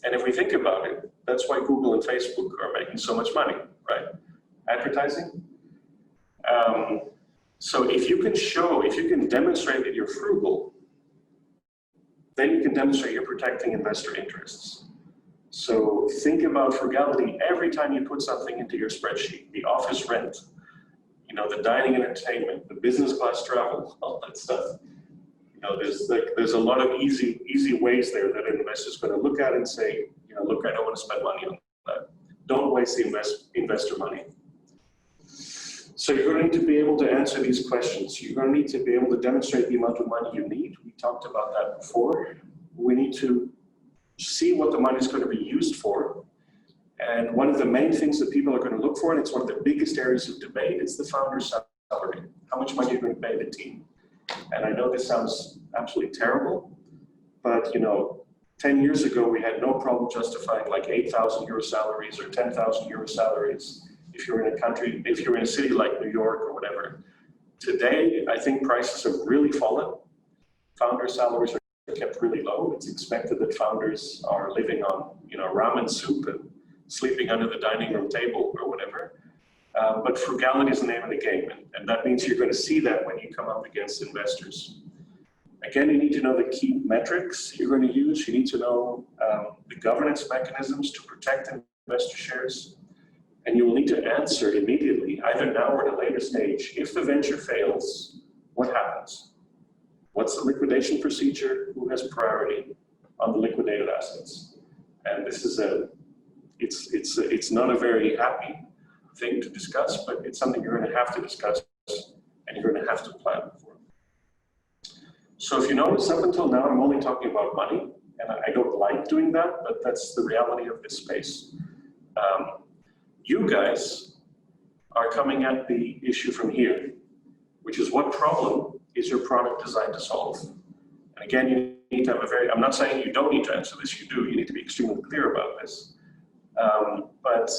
And if we think about it, that's why Google and Facebook are making so much money, right? Advertising. So if you can demonstrate that you're frugal, then you can demonstrate you're protecting investor interests. So think about frugality every time you put something into your spreadsheet, the office rent, you know, the dining and entertainment, the business class travel, all that stuff. You know, there's a lot of easy ways there that an investor's going to look at and say, you know, look, I don't want to spend money on don't waste the investor money. So you're going to need to be able to answer these questions. You're going to need to be able to demonstrate the amount of money you need. We talked about that before. We need to see what the money is going to be used for. And one of the main things that people are going to look for, and it's one of the biggest areas of debate, is the founder's salary. How much money are you going to pay the team? And I know this sounds absolutely terrible, but 10 years ago, we had no problem justifying like 8,000 euro salaries or 10,000 euro salaries if you're in a country, if you're in a city like New York or whatever. Today, I think prices have really fallen. Founder salaries are kept really low. It's expected that founders are living on, ramen soup and sleeping under the dining room table or whatever. But frugality is the name of the game, and that means you're going to see that when you come up against investors. Again, you need to know the key metrics you're going to use. You need to know the governance mechanisms to protect investor shares. And you will need to answer immediately, either now or at a later stage, if the venture fails, what happens? What's the liquidation procedure? Who has priority on the liquidated assets? And this is it's not a very happy thing to discuss, but it's something you're going to have to discuss and you're going to have to plan for. So if you notice, up until now, I'm only talking about money, and I don't like doing that, but that's the reality of this space. You guys are coming at the issue from here, which is what problem is your product designed to solve? And again, you need to have I'm not saying you don't need to answer this, you do, you need to be extremely clear about this. But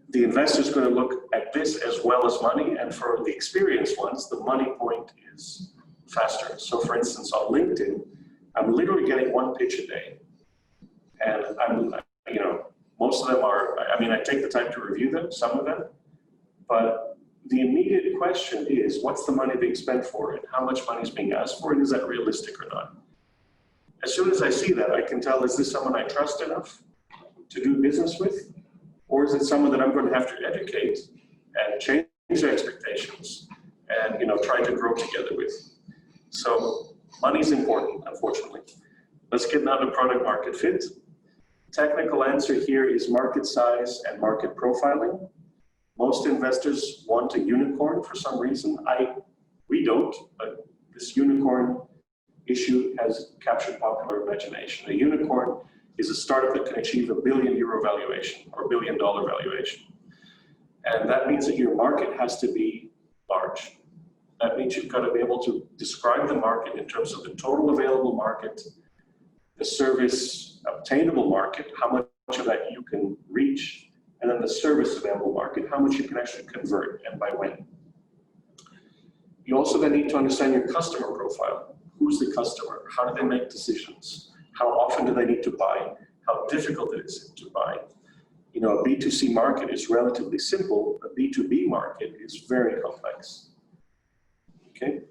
the investor's going to look at this as well as money, and for the experienced ones, the money point is faster. So for instance, on LinkedIn, I'm literally getting one pitch a day, and most of them are, I take the time to review them, some of them, but the immediate question is, what's the money being spent for, and how much money is being asked for, and is that realistic or not? As soon as I see that, I can tell, is this someone I trust enough to do business with, or is it someone that I'm going to have to educate and change their expectations and try to grow together with? So money is important, unfortunately. Let's get now to product market fit. Technical answer here is market size and market profiling. Most investors want a unicorn for some reason. We don't, but this unicorn issue has captured popular imagination. A unicorn is a startup that can achieve €1 billion valuation or $1 billion valuation. And that means that your market has to be large. That means you've got to be able to describe the market in terms of the total available market, the service obtainable market, how much of that you can reach, and then the service available market, how much you can actually convert and by when. You also then need to understand your customer profile. Who's the customer? How do they make decisions? How often do they need to buy? How difficult it is to buy? A B2C market is relatively simple. A B2B market is very complex. Okay?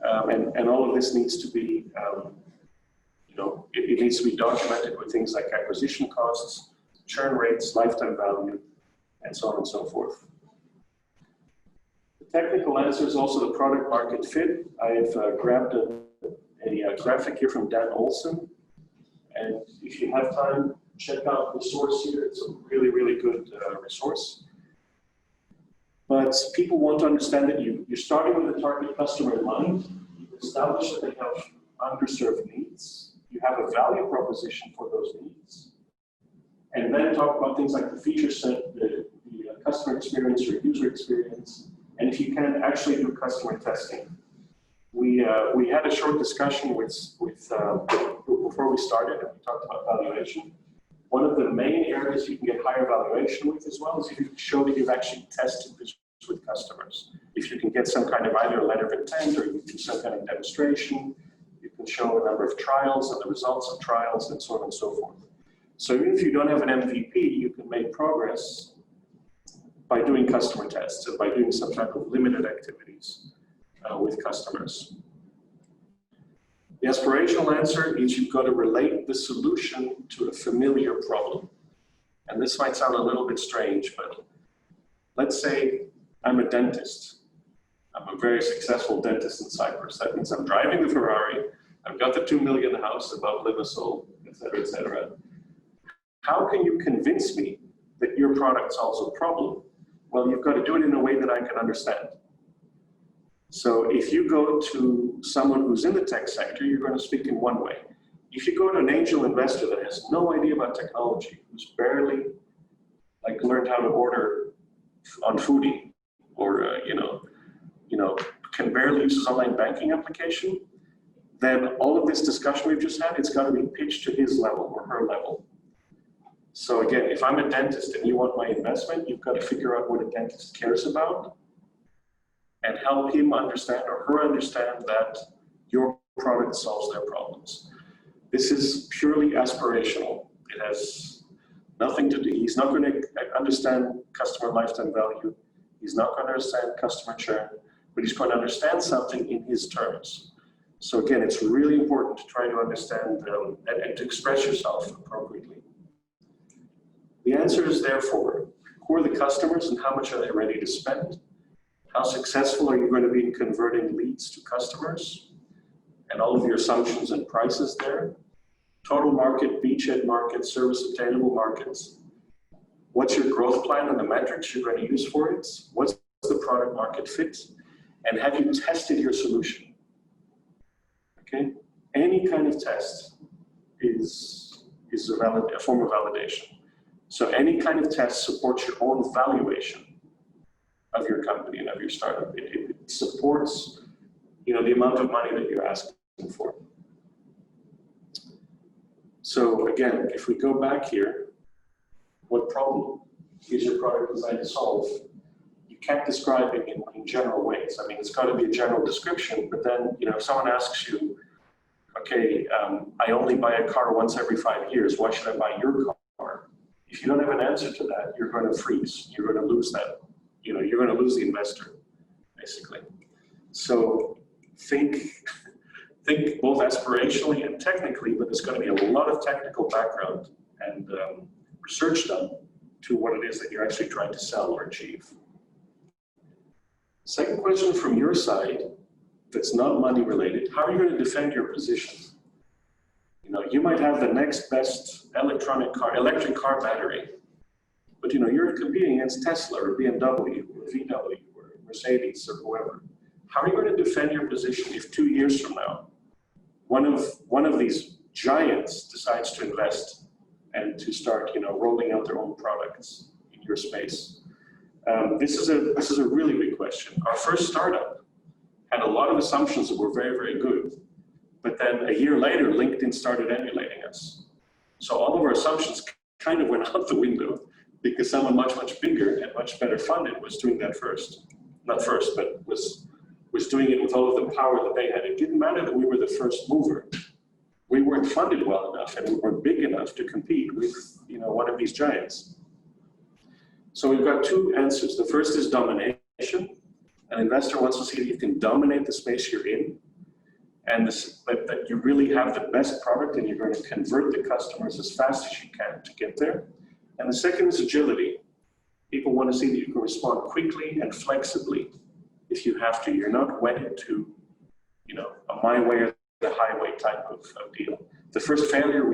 And all of this needs to be, it needs to be documented with things like acquisition costs, churn rates, lifetime value, and so on and so forth. The technical answer is also the product market fit. I've grabbed a graphic here from Dan Olson, and if you have time, check out the source here. It's a really, really good resource. But people want to understand that you're starting with a target customer in mind. You've established that they have underserved needs. You have a value proposition for those needs. And then talk about things like the feature set, the customer experience or user experience, and if you can, actually do customer testing. We had a short discussion before we started, and we talked about valuation. One of the main areas you can get higher valuation with as well is if you can show that you've actually tested this with customers. If you can get some kind of either a letter of intent or you can do some kind of demonstration, you can show a number of trials and the results of trials and so on and so forth. So even if you don't have an MVP, you can make progress by doing customer tests and by doing some type of limited activities with customers. The aspirational answer is you've got to relate the solution to a familiar problem. And this might sound a little bit strange, but let's say I'm a dentist. I'm a very successful dentist in Cyprus. That means I'm driving the Ferrari, I've got the 2 million house above Limassol, et cetera, et cetera. how can you convince me that your product solves a problem? Well, you've got to do it in a way that I can understand. So if you go to someone who's in the tech sector, you're going to speak in one way. If you go to an angel investor that has no idea about technology, who's barely learned how to order on Foodie, or can barely use his online banking application, then all of this discussion we've just had, it's got to be pitched to his level or her level. So again, if I'm a dentist and you want my investment, you've got to figure out what a dentist cares about and help him understand or her understand that your product solves their problems. This is purely aspirational. It has nothing to do, he's not going to understand customer lifetime value. He's not going to understand customer churn, but he's going to understand something in his terms. So again, it's really important to try to understand and to express yourself appropriately. The answer is therefore, who are the customers and how much are they ready to spend? How successful are you going to be in converting leads to customers? And all of your assumptions and prices there. Total market, beachhead market, service obtainable markets. What's your growth plan and the metrics you're going to use for it? What's the product market fit? And have you tested your solution? Okay, any kind of test is a form of validation. So any kind of test supports your own valuation of your company and of your startup. It supports, the amount of money that you're asking for. So again, if we go back here, what problem is your product designed to solve? You can't describe it in general ways. I mean, it's got to be a general description, but then, if someone asks you, okay, I only buy a car once every 5 years, why should I buy your car? If you don't have an answer to that, you're going to freeze. You're going to lose that. You're going to lose the investor, basically. So think both aspirationally and technically, but there's going to be a lot of technical background and research done to what it is that you're actually trying to sell or achieve. Second question from your side, that's not money related, how are you going to defend your position? You might have the next best electric car battery, but you're competing against Tesla or BMW or VW or Mercedes or whoever. How are you going to defend your position if 2 years from now, one of these giants decides to invest and to start, rolling out their own products in your space? This is a really big question. Our first startup had a lot of assumptions that were very, very good, but then a year later, LinkedIn started emulating us. So all of our assumptions kind of went out the window because someone much, much bigger and much better funded was doing that first. Not first, but was doing it with all of the power that they had. It didn't matter that we were the first mover. We weren't funded well enough and we weren't big enough to compete with one of these giants. So we've got two answers. The first is domination. An investor wants to see that you can dominate the space you're in and that you really have the best product and you're going to convert the customers as fast as you can to get there. And the second is agility. People want to see that you can respond quickly and flexibly if you have to. You're not wedded to, a my way or the highway type of deal. The first failure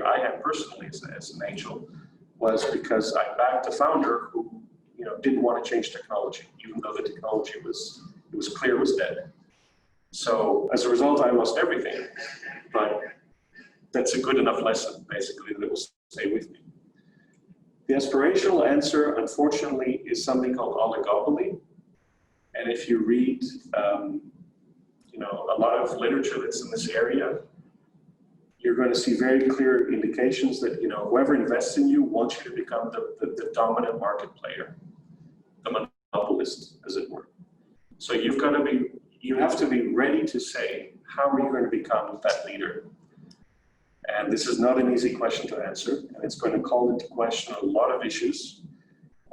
I had personally as an angel was because I backed a founder who, didn't want to change technology, even though the technology it was clear was dead. So as a result, I lost everything, but that's a good enough lesson, basically, that it will stay with me. The aspirational answer, unfortunately, is something called oligopoly. And if you read, a lot of literature that's in this area, you're going to see very clear indications that, whoever invests in you wants you to become the dominant market player, the monopolist, as it were. So you have to be ready to say, how are you going to become that leader? And this is not an easy question to answer, and it's going to call into question a lot of issues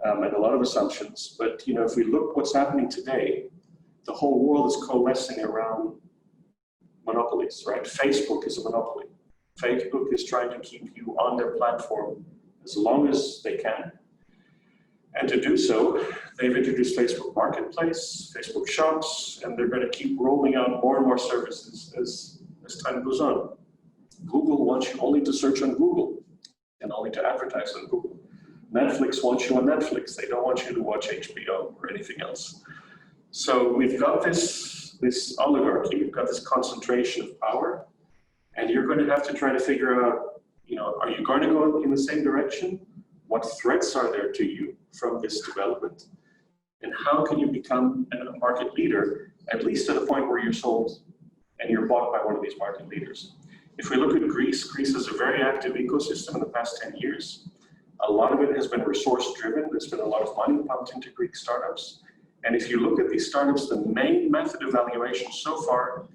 and a lot of assumptions. But if we look what's happening today, the whole world is coalescing around monopolies, right? Facebook is a monopoly. Facebook is trying to keep you on their platform as long as they can. And to do so, they've introduced Facebook Marketplace, Facebook Shops, and they're going to keep rolling out more and more services as time goes on. Google wants you only to search on Google. and only to advertise on Google. Netflix wants you on Netflix. They don't want you to watch HBO or anything else. So we've got this oligarchy, we've got this concentration of power, and you're going to have to try to figure out, are you going to go in the same direction? What threats are there to you from this development? And how can you become a market leader, at least to the point where you're sold and you're bought by one of these market leaders? If we look at Greece, Greece is a very active ecosystem in the past 10 years. A lot of it has been resource driven. There's been a lot of money pumped into Greek startups. And if you look at these startups, the main method of valuation so far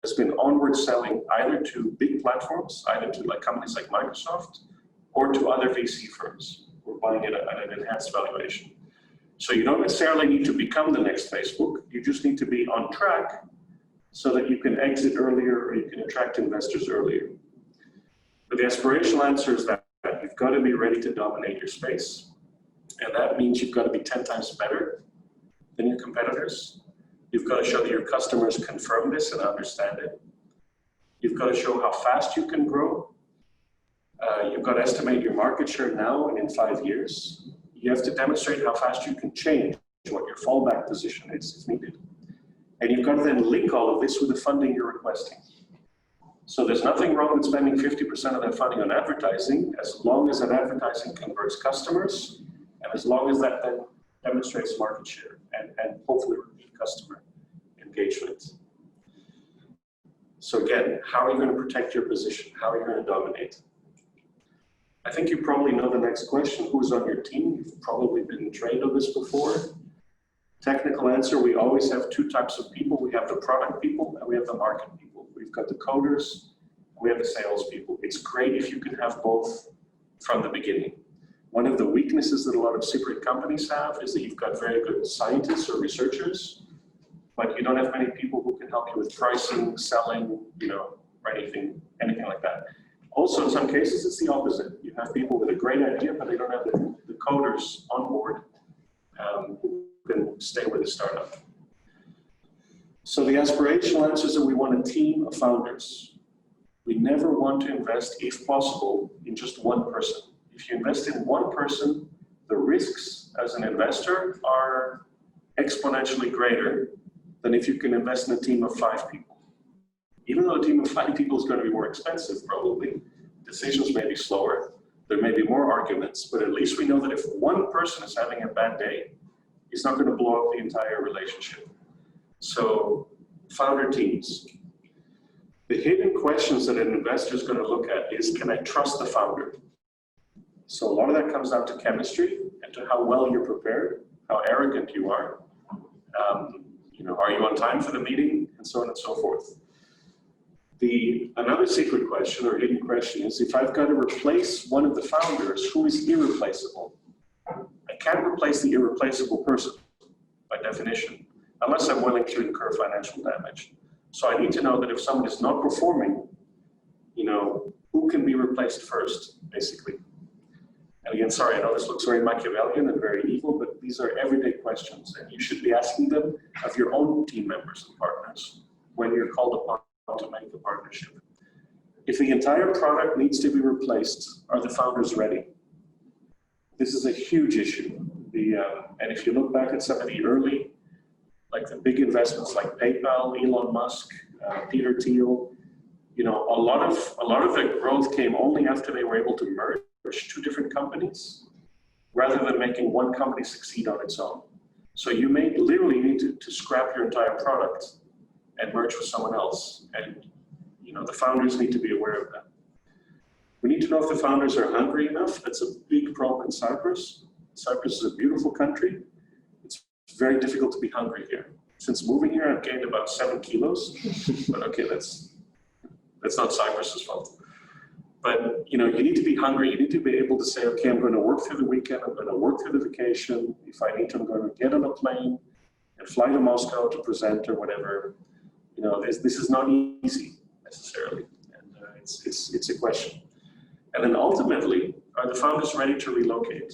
has been onward selling either to big platforms, either to companies like Microsoft, or to other VC firms who are buying it at an enhanced valuation. So you don't necessarily need to become the next Facebook. You just need to be on track so that you can exit earlier or you can attract investors earlier. But the aspirational answer is that you've got to be ready to dominate your space. And that means you've got to be 10 times better than your competitors. You've got to show that your customers confirm this and understand it. You've got to show how fast you can grow. You've got to estimate your market share now and in 5 years. You have to demonstrate how fast you can change what your fallback position is if needed. And you've got to then link all of this with the funding you're requesting. So there's nothing wrong with spending 50% of that funding on advertising, as long as that advertising converts customers, and as long as that then demonstrates market share and hopefully repeat customer engagement. So again, how are you going to protect your position? How are you going to dominate? I think you probably know the next question. Who's on your team? You've probably been trained on this before. Technical answer, we always have two types of people. We have the product people and we have the market people. We've got the coders, we have the sales people. It's great if you can have both from the beginning. One of the weaknesses that a lot of Cypriot companies have is that you've got very good scientists or researchers, but you don't have many people who can help you with pricing, selling, or anything like that. Also, in some cases, it's the opposite. You have people with a great idea, but they don't have the coders on board who can stay with the startup. So the aspirational answer is that we want a team of founders. We never want to invest, if possible, in just one person. If you invest in one person, the risks as an investor are exponentially greater than if you can invest in a team of 5 people. Even though a team of 5 people is going to be more expensive, probably, decisions may be slower, there may be more arguments, but at least we know that if one person is having a bad day, he's not going to blow up the entire relationship. So, founder teams. The hidden questions that an investor is going to look at is, can I trust the founder? So a lot of that comes down to chemistry and to how well you're prepared, how arrogant you are. Are you on time for the meeting, and so on and so forth. Another secret question or hidden question is, if I've got to replace one of the founders, who is irreplaceable? I can't replace the irreplaceable person by definition, unless I'm willing to incur financial damage. So I need to know that if someone is not performing, who can be replaced first, basically. And again, sorry, I know this looks very Machiavellian and very evil, but these are everyday questions, and you should be asking them of your own team members and partners when you're called upon to make the partnership. If the entire product needs to be replaced, are the founders ready? This is a huge issue. And if you look back at some of the early, like the big investments like PayPal, Elon Musk, Peter Thiel, a lot of the growth came only after they were able to merge 2 different companies, rather than making one company succeed on its own. So you may literally need to scrap your entire product and merge with someone else. And the founders need to be aware of that. We need to know if the founders are hungry enough. That's a big problem in Cyprus. Cyprus is a beautiful country. It's very difficult to be hungry here. Since moving here, I've gained about 7 kilos. But okay, that's not Cyprus's fault. But you need to be hungry. You need to be able to say, okay, I'm going to work through the weekend. I'm going to work through the vacation. If I need to, I'm going to get on a plane and fly to Moscow to present or whatever. This is not easy necessarily, and it's a question. And then ultimately, are the founders ready to relocate?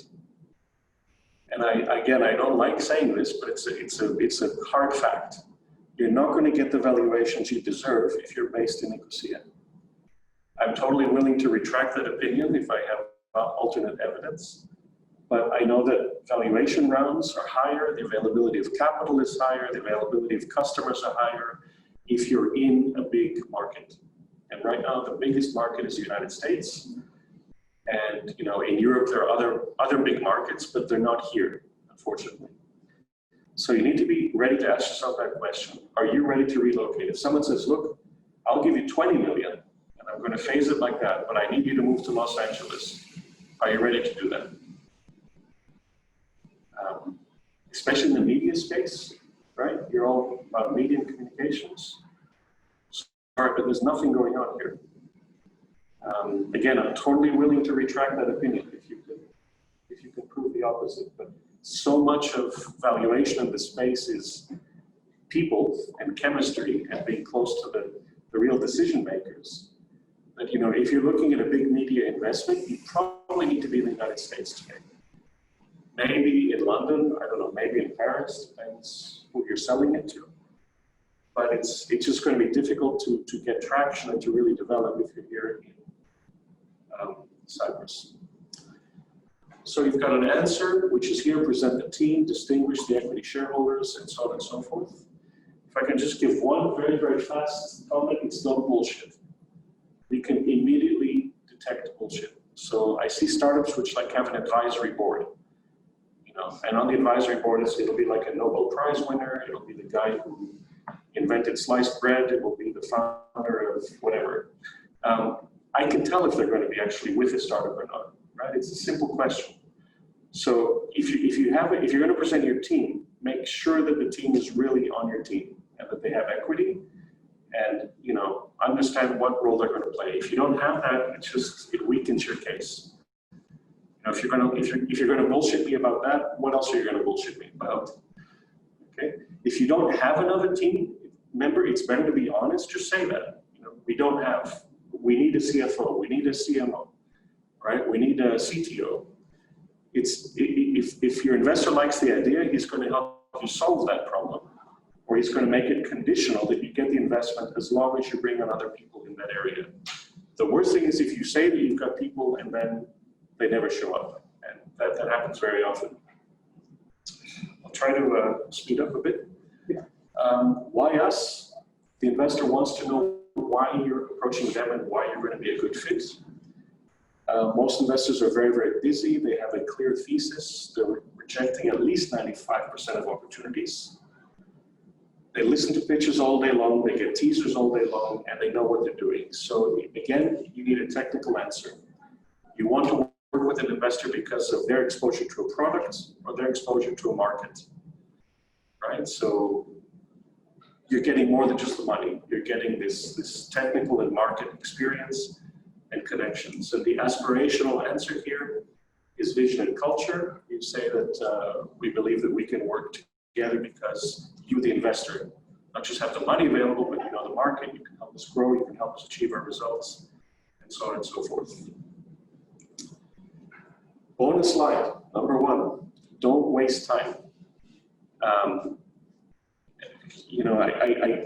And I don't like saying this, but it's a hard fact. You're not going to get the valuations you deserve if you're based in Nicosia. I'm totally willing to retract that opinion if I have alternate evidence. But I know that valuation rounds are higher, the availability of capital is higher, the availability of customers are higher if you're in a big market. And right now, the biggest market is the United States. And in Europe, there are other big markets, but they're not here, unfortunately. So you need to be ready to ask yourself that question. Are you ready to relocate? If someone says, look, I'll give you 20 million, and I'm going to phase it like that, but I need you to move to Los Angeles. Are you ready to do that? Especially in the media space, right? You're all about media and communications. Sorry, but there's nothing going on here. Again, I'm totally willing to retract that opinion if you can prove the opposite. But so much of valuation in the space is people and chemistry and being close to the real decision makers. That if you're looking at a big media investment, you probably need to be in the United States today. Maybe in London, I don't know, maybe in Paris, depends who you're selling it to. But it's just going to be difficult to get traction and to really develop if you're here in Cyprus. So you've got an answer, which is here, present the team, distinguish the equity shareholders, and so on and so forth. If I can just give one very, very fast comment, it's not bullshit. We can immediately detect bullshit. So I see startups which have an advisory board. And on the advisory board, it'll be like a Nobel Prize winner, it'll be the guy who invented sliced bread, it will be the founder of whatever. I can tell if they're going to be actually with a startup or not, right? It's a simple question. So if you're going to present your team, make sure that the team is really on your team and that they have equity and understand what role they're going to play. If you don't have that, it weakens your case. If you're going to bullshit me about that, what else are you going to bullshit me about? Okay. If you don't have another team, remember, it's better to be honest. Just say that. We need a CFO. We need a CMO. Right? We need a CTO. If your investor likes the idea, he's going to help you solve that problem, or he's going to make it conditional that you get the investment as long as you bring on other people in that area. The worst thing is if you say that you've got people and then they never show up, and that happens very often. I'll try to speed up a bit. Yeah. Why us? The investor wants to know why you're approaching them and why you're going to be a good fit. Most investors are very, very busy. They have a clear thesis. They're rejecting at least 95% of opportunities. They listen to pitches all day long. They get teasers all day long, and they know what they're doing. So again, you need a technical answer. You want to work with an investor because of their exposure to a product or their exposure to a market, right? So you're getting more than just the money. You're getting this technical and market experience and connections. And the aspirational answer here is vision and culture. You say that we believe that we can work together because you, the investor, not just have the money available, but you know the market, you can help us grow, you can help us achieve our results, and so on and so forth. Bonus slide, number 1, don't waste time.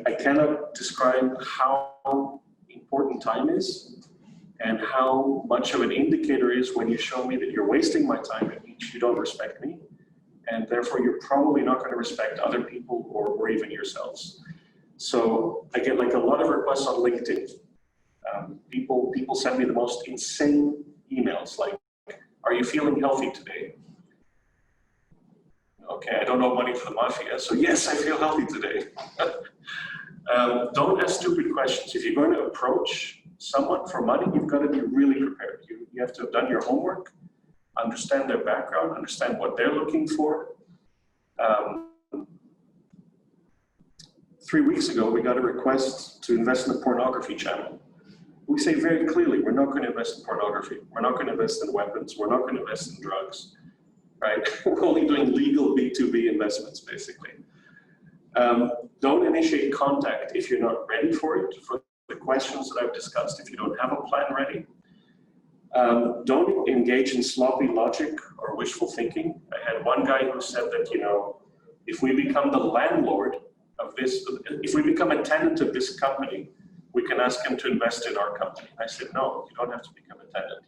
I cannot describe how important time is and how much of an indicator is when you show me that you're wasting my time. It means you don't respect me, and therefore you're probably not going to respect other people or even yourselves. So I get like a lot of requests on LinkedIn. People send me the most insane emails like, are you feeling healthy today? Okay, I don't know money for the mafia, so yes, I feel healthy today. Don't ask stupid questions. If you're going to approach someone for money, you've got to be really prepared. You have to have done your homework, understand their background, understand what they're looking for. 3 weeks ago, we got a request to invest in the pornography channel. We say very clearly, we're not going to invest in pornography. We're not going to invest in weapons. We're not going to invest in drugs, right? We're only doing legal B2B investments, basically. Don't initiate contact if you're not ready for it, for the questions that I've discussed, if you don't have a plan ready. Don't engage in sloppy logic or wishful thinking. I had one guy who said that, if we become the landlord of this, if we become a tenant of this company, we can ask him to invest in our company. I said, no, you don't have to become a tenant.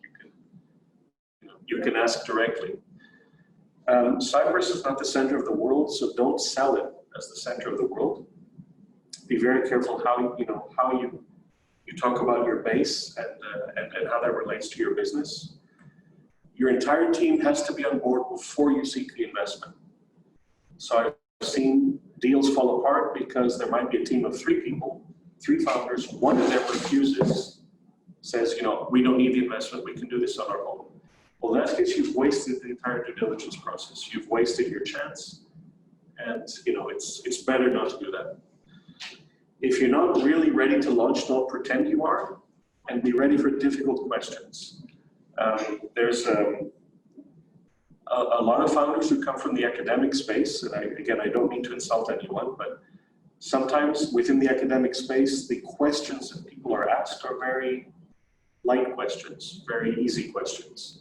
you can ask directly. Cyprus is not the center of the world, so don't sell it as the center of the world. Be very careful how you talk about your base and how that relates to your business. Your entire team has to be on board before you seek the investment. So I've seen deals fall apart because there might be a team of 3 people, 3 founders, one of them refuses, says, we don't need the investment, we can do this on our own. Well, in that case, you've wasted the entire due diligence process. You've wasted your chance, and it's better not to do that. If you're not really ready to launch, don't pretend you are, and be ready for difficult questions. There's a lot of founders who come from the academic space, and I don't mean to insult anyone, but sometimes within the academic space, the questions that people are asked are very light questions, very easy questions.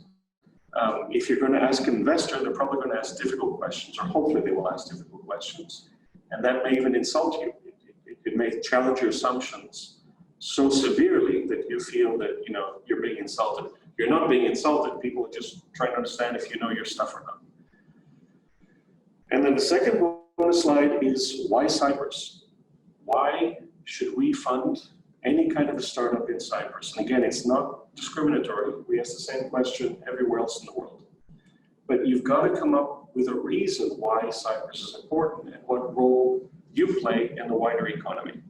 If you're going to ask an investor, they're probably going to ask difficult questions, or hopefully they will ask difficult questions, and that may even insult you. It may challenge your assumptions so severely that you feel that you're being insulted. You're not being insulted. People are just trying to understand if you know your stuff or not. And then the second bonus slide is why Cyprus? Why should we fund any kind of a startup in Cyprus? And again, it's not discriminatory. We ask the same question everywhere else in the world. But you've got to come up with a reason why Cyprus is important and what role you play in the wider economy.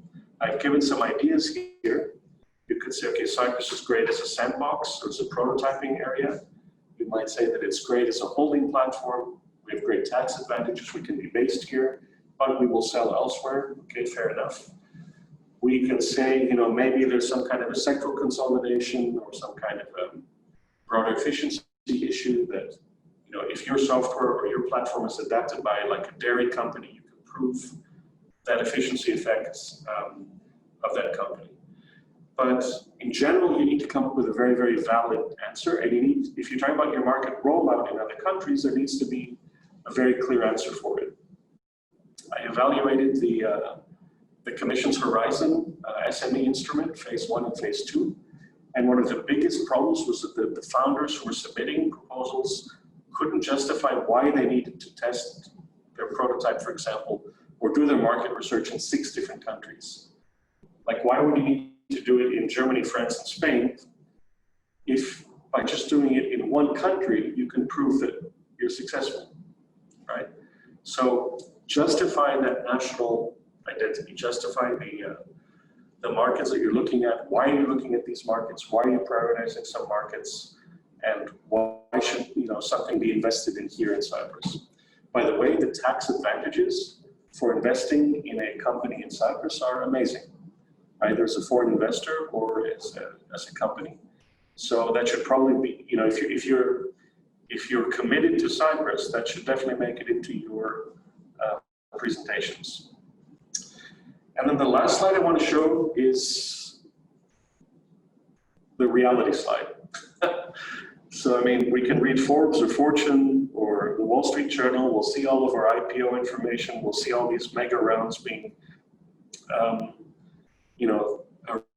I've given some ideas here. You could say, okay, Cyprus is great as a sandbox or as a prototyping area. You might say that it's great as a holding platform. We have great tax advantages. We can be based here, but we will sell elsewhere. Okay, fair enough. We can say, maybe there's some kind of a sectoral consolidation or some kind of a broader efficiency issue that, if your software or your platform is adapted by like a dairy company, you can prove that efficiency effects of that company. But in general, you need to come up with a very, very valid answer. And if you're talking about your market rollout in other countries, there needs to be a very clear answer for it. I evaluated the Commission's Horizon SME instrument, phase 1 and phase 2. And one of the biggest problems was that the founders who were submitting proposals couldn't justify why they needed to test their prototype, for example, or do their market research in 6 different countries. Like, why would you need to do it in Germany, France, and Spain if by just doing it in one country, you can prove that you're successful, right? So justify that national identity, justify the markets that you're looking at. Why are you looking at these markets? Why are you prioritizing some markets? And why should something be invested in here in Cyprus? By the way, the tax advantages for investing in a company in Cyprus are amazing. Either as a foreign investor or as a company. So that should probably be, if you're committed to Cyprus, that should definitely make it into your presentations. And then the last slide I want to show is the reality slide. So, we can read Forbes or Fortune or the Wall Street Journal. We'll see all of our IPO information. We'll see all these mega rounds being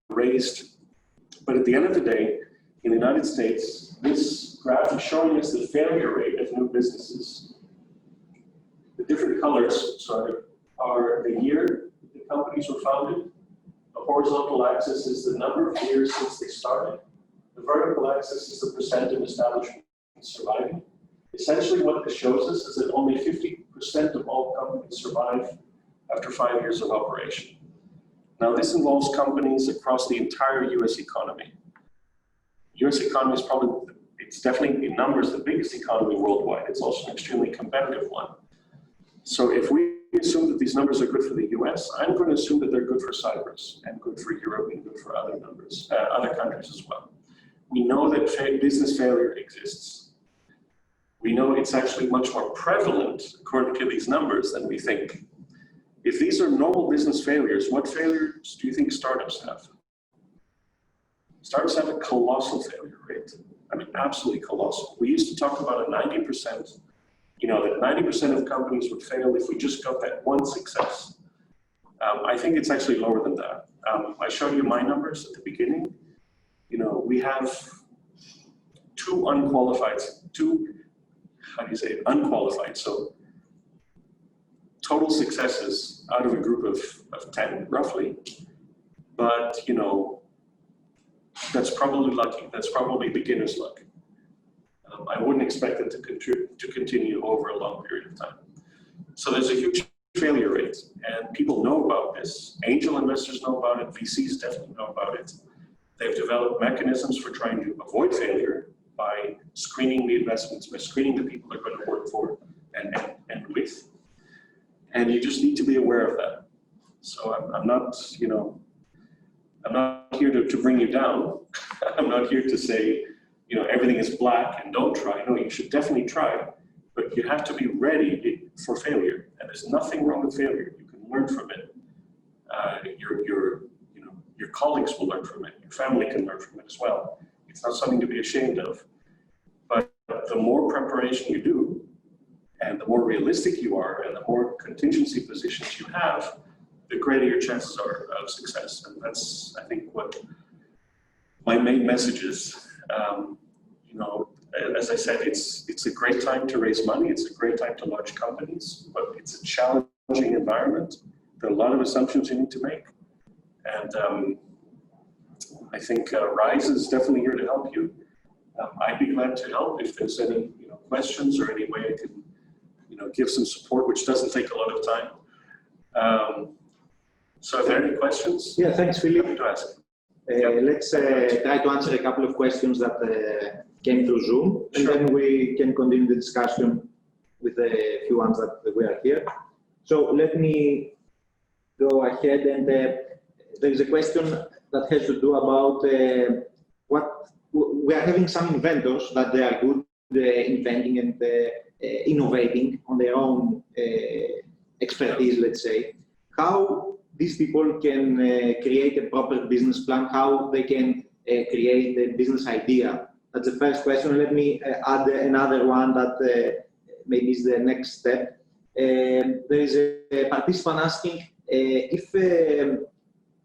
raised. But at the end of the day, in the United States, this graph is showing us the failure rate of new businesses. The different colors, are the year the companies were founded. The horizontal axis is the number of years since they started. The vertical axis is the percent of establishment surviving. Essentially, what this shows us is that only 50% of all companies survive after 5 years of operation. Now, this involves companies across the entire US economy. US economy is it's definitely in numbers the biggest economy worldwide. It's also an extremely competitive one. So if we assume that these numbers are good for the US, I'm going to assume that they're good for Cyprus and good for Europe and good for other countries as well. We know that business failure exists. We know it's actually much more prevalent, according to these numbers, than we think. If these are normal business failures, what failures do you think startups have? Startups have a colossal failure rate. Absolutely colossal. We used to talk about a 90%, that 90% of companies would fail if we just got that one success. I think it's actually lower than that. I showed you my numbers at the beginning. We have two unqualified, unqualified, so total successes out of a group of 10, roughly. But, you know, that's probably lucky. That's probably beginner's luck. I wouldn't expect it to continue over a long period of time. So there's a huge failure rate, and people know about this. Angel investors know about it. VCs definitely know about it. They've developed mechanisms for trying to avoid failure by screening the investments, by screening the people they're going to work for and with. And you just need to be aware of that. So I'm not, you know, I'm not here to bring you down. I'm not here to say, you know, everything is black and don't try. No, you should definitely try, but you have to be ready for failure. And there's nothing wrong with failure. You can learn from it. Your colleagues will learn from it. Your family can learn from it as well. It's not something to be ashamed of. But the more preparation you do, and the more realistic you are, and the more contingency positions you have, the greater your chances are of success. And that's, I think, what my main message is. You know, as I said, it's a great time to raise money. It's a great time to launch companies, but it's a challenging environment. There are a lot of assumptions you need to make. And I think RISE is definitely here to help you. I'd be glad to help if there's any, you know, questions or any way I can, you know, give some support, which doesn't take a lot of time. So if there are any questions, yeah, thanks, Philip. happy to ask. Let's try to answer a couple of questions that came through Zoom, and then we can continue the discussion with a few ones that were here. So let me go ahead, and there is a question that has to do about what we are having some inventors that they are good inventing and innovating on their own expertise, let's say. How these people can create a proper business plan, how they can create a business idea. That's the first question. Let me add another one that maybe is the next step. There is a participant asking if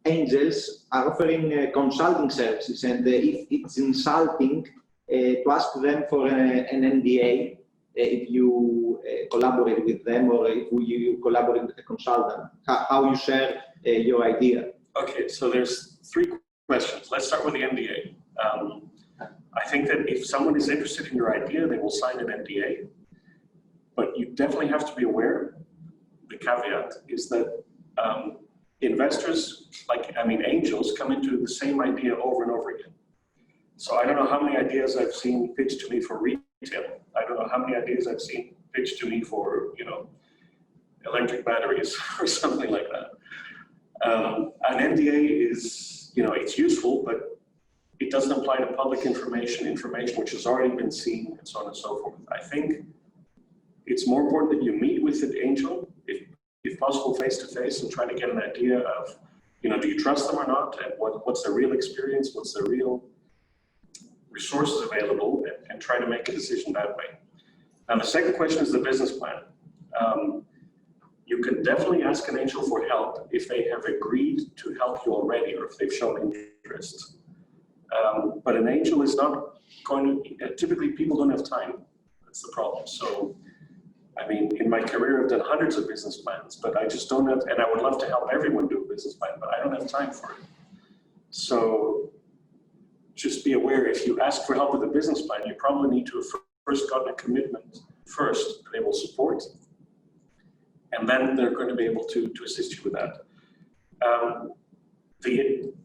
angels are offering consulting services, and if it's insulting to ask them for an NDA if you collaborate with them, or if you collaborate with a consultant, how you share your idea. Okay, so there's three questions. Let's start with the NDA. I think that if someone is interested in your idea, they will sign an NDA, but you definitely have to be aware, the caveat is that investors, angels, come into the same idea over and over again. So I don't know how many ideas I've seen pitched to me for retail. I don't know how many ideas I've seen pitched to me for, you know, electric batteries or something like that. An NDA is, you know, it's useful, but it doesn't apply to public information which has already been seen, and so on and so forth. I think it's more important that you meet with the angel, if possible face-to-face, and try to get an idea of, you know, do you trust them or not, and what's their real experience, what's their real resources available, and try to make a decision that way. Now, the second question is the business plan. You can definitely ask an angel for help if they have agreed to help you already, or if they've shown interest. But an angel is not going to, typically people don't have time. That's the problem. So, I mean, in my career, I've done hundreds of business plans, but I just don't have, and I would love to help everyone do a business plan, but I don't have time for it. So just be aware, if you ask for help with a business plan, you probably need to have first gotten a commitment first that they will support, and then they're going to be able to assist you with that.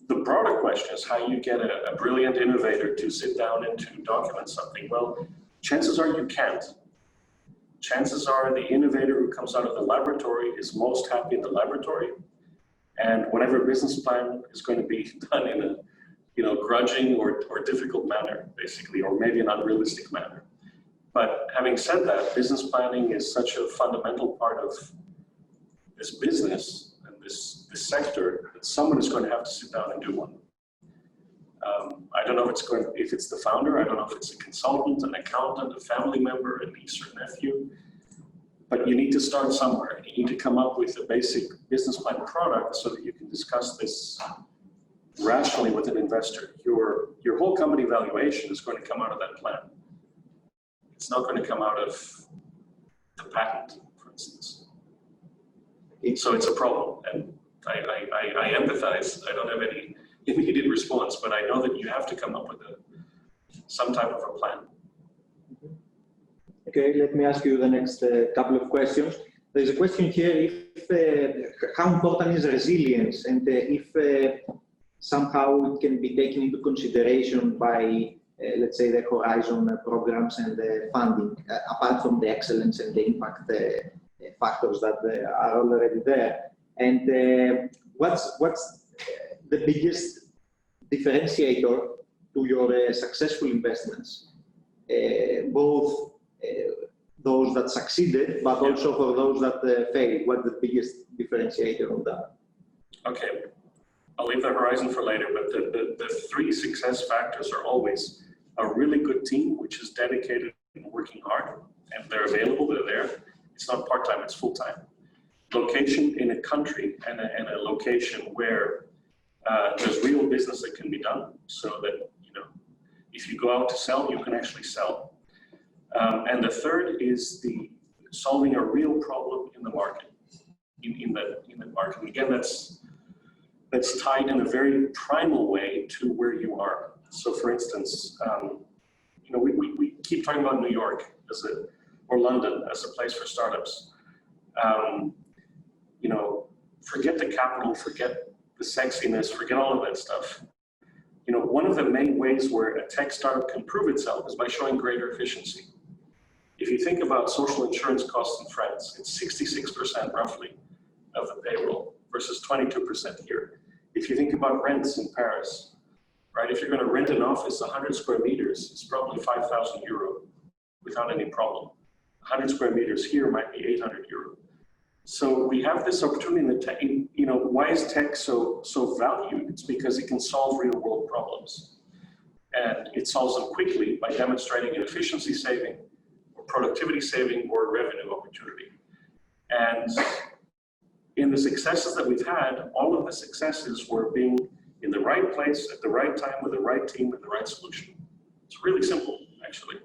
The broader question is how you get a brilliant innovator to sit down and to document something. Well, chances are you can't. Chances are the innovator who comes out of the laboratory is most happy in the laboratory, and whatever business plan is going to be done in a, you know, grudging or difficult manner, basically, or maybe an unrealistic manner. But having said that, business planning is such a fundamental part of this business and this sector that someone is going to have to sit down and do one. I don't know if it's the founder, I don't know if it's a consultant, an accountant, a family member, a niece or nephew, but you need to start somewhere. You need to come up with a basic business plan product so that you can discuss this rationally with an investor, your whole company valuation is going to come out of that plan. It's not going to come out of the patent, for instance. So it's a problem, and I empathize. I don't have any immediate response, but I know that you have to come up with some type of a plan. Okay, let me ask you the next couple of questions. There's a question here, how important is resilience, and if somehow it can be taken into consideration by, let's say, the Horizon programs and the funding, apart from the excellence and the impact factors that are already there. And what's the biggest differentiator to your successful investments, both those that succeeded, but also for those that failed? What's the biggest differentiator on that? Okay, I'll leave the Horizon for later, but the three success factors are always a really good team, which is dedicated and working hard, and they're available, they're there. It's not part-time, it's full-time. Location in a country and a location where there's real business that can be done, so that, you know, if you go out to sell, you can actually sell. And the third is the solving a real problem in the market, in the market. And again, that's tied in a very primal way to where you are. So, for instance, you know, we keep talking about New York or London as a place for startups. You know, forget the capital, forget the sexiness, forget all of that stuff. You know, one of the main ways where a tech startup can prove itself is by showing greater efficiency. If you think about social insurance costs in France, it's 66% roughly of the payroll versus 22% here. If you think about rents in Paris, right? If you're going to rent an office 100 square meters, it's probably 5,000 euro without any problem. 100 square meters here might be 800 euro. So we have this opportunity in the tech. You know, why is tech so valued? It's because it can solve real world problems, and it solves them quickly by demonstrating an efficiency saving, or productivity saving, or revenue opportunity. And in the successes that we've had, all of the successes were being in the right place at the right time with the right team with the right solution. It's really simple, actually.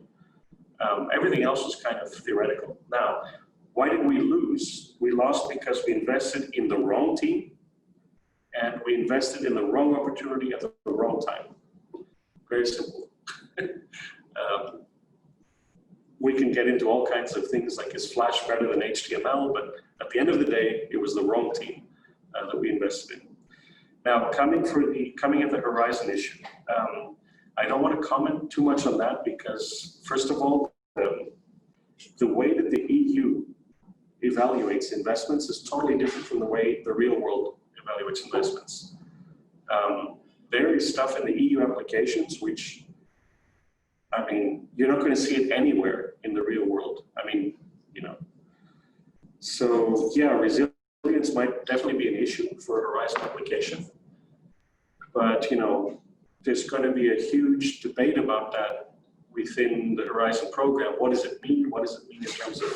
Everything else was kind of theoretical. Now, why did we lose? We lost because we invested in the wrong team, and we invested in the wrong opportunity at the wrong time. Very simple. We can get into all kinds of things like, is Flash better than HTML? But at the end of the day, it was the wrong team that we invested in. Now, coming at the Horizon issue, I don't want to comment too much on that because, first of all, the way that the EU evaluates investments is totally different from the way the real world evaluates investments. There is stuff in the EU applications which, I mean, you're not going to see it anywhere in the real world. I mean, you know. So yeah, resilience might definitely be an issue for a Horizon application. But, you know, there's going to be a huge debate about that within the Horizon program. What does it mean? What does it mean in terms of,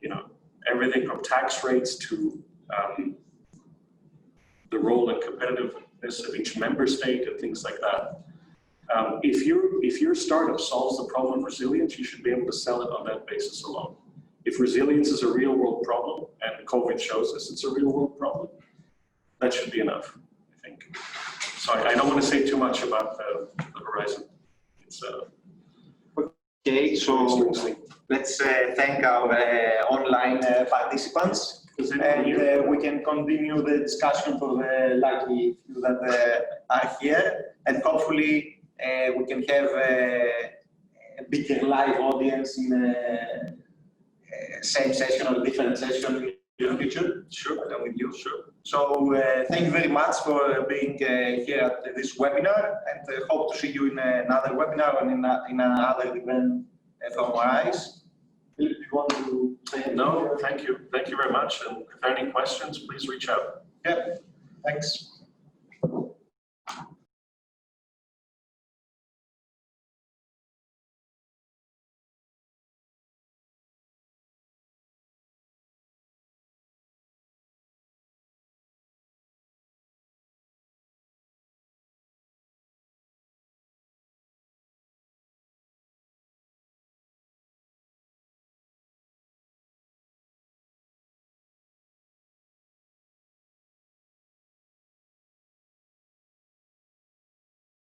you know, everything from tax rates to the role and competitiveness of each member state and things like that. If your startup solves the problem of resilience, you should be able to sell it on that basis alone. If resilience is a real world problem, and COVID shows us it's a real world problem, that should be enough, I think. So I don't want to say too much about the Horizon. It's okay, so let's thank our online participants, and we can continue the discussion for the lucky few that are here, and hopefully we can have a bigger live audience in the same session or different session in the future. Sure, with you. Sure. So thank you very much for being here at this webinar, and hope to see you in another webinar and in another event from Rise. If you want to say no, thank you. Thank you very much. And if there are any questions, please reach out. Yeah, thanks.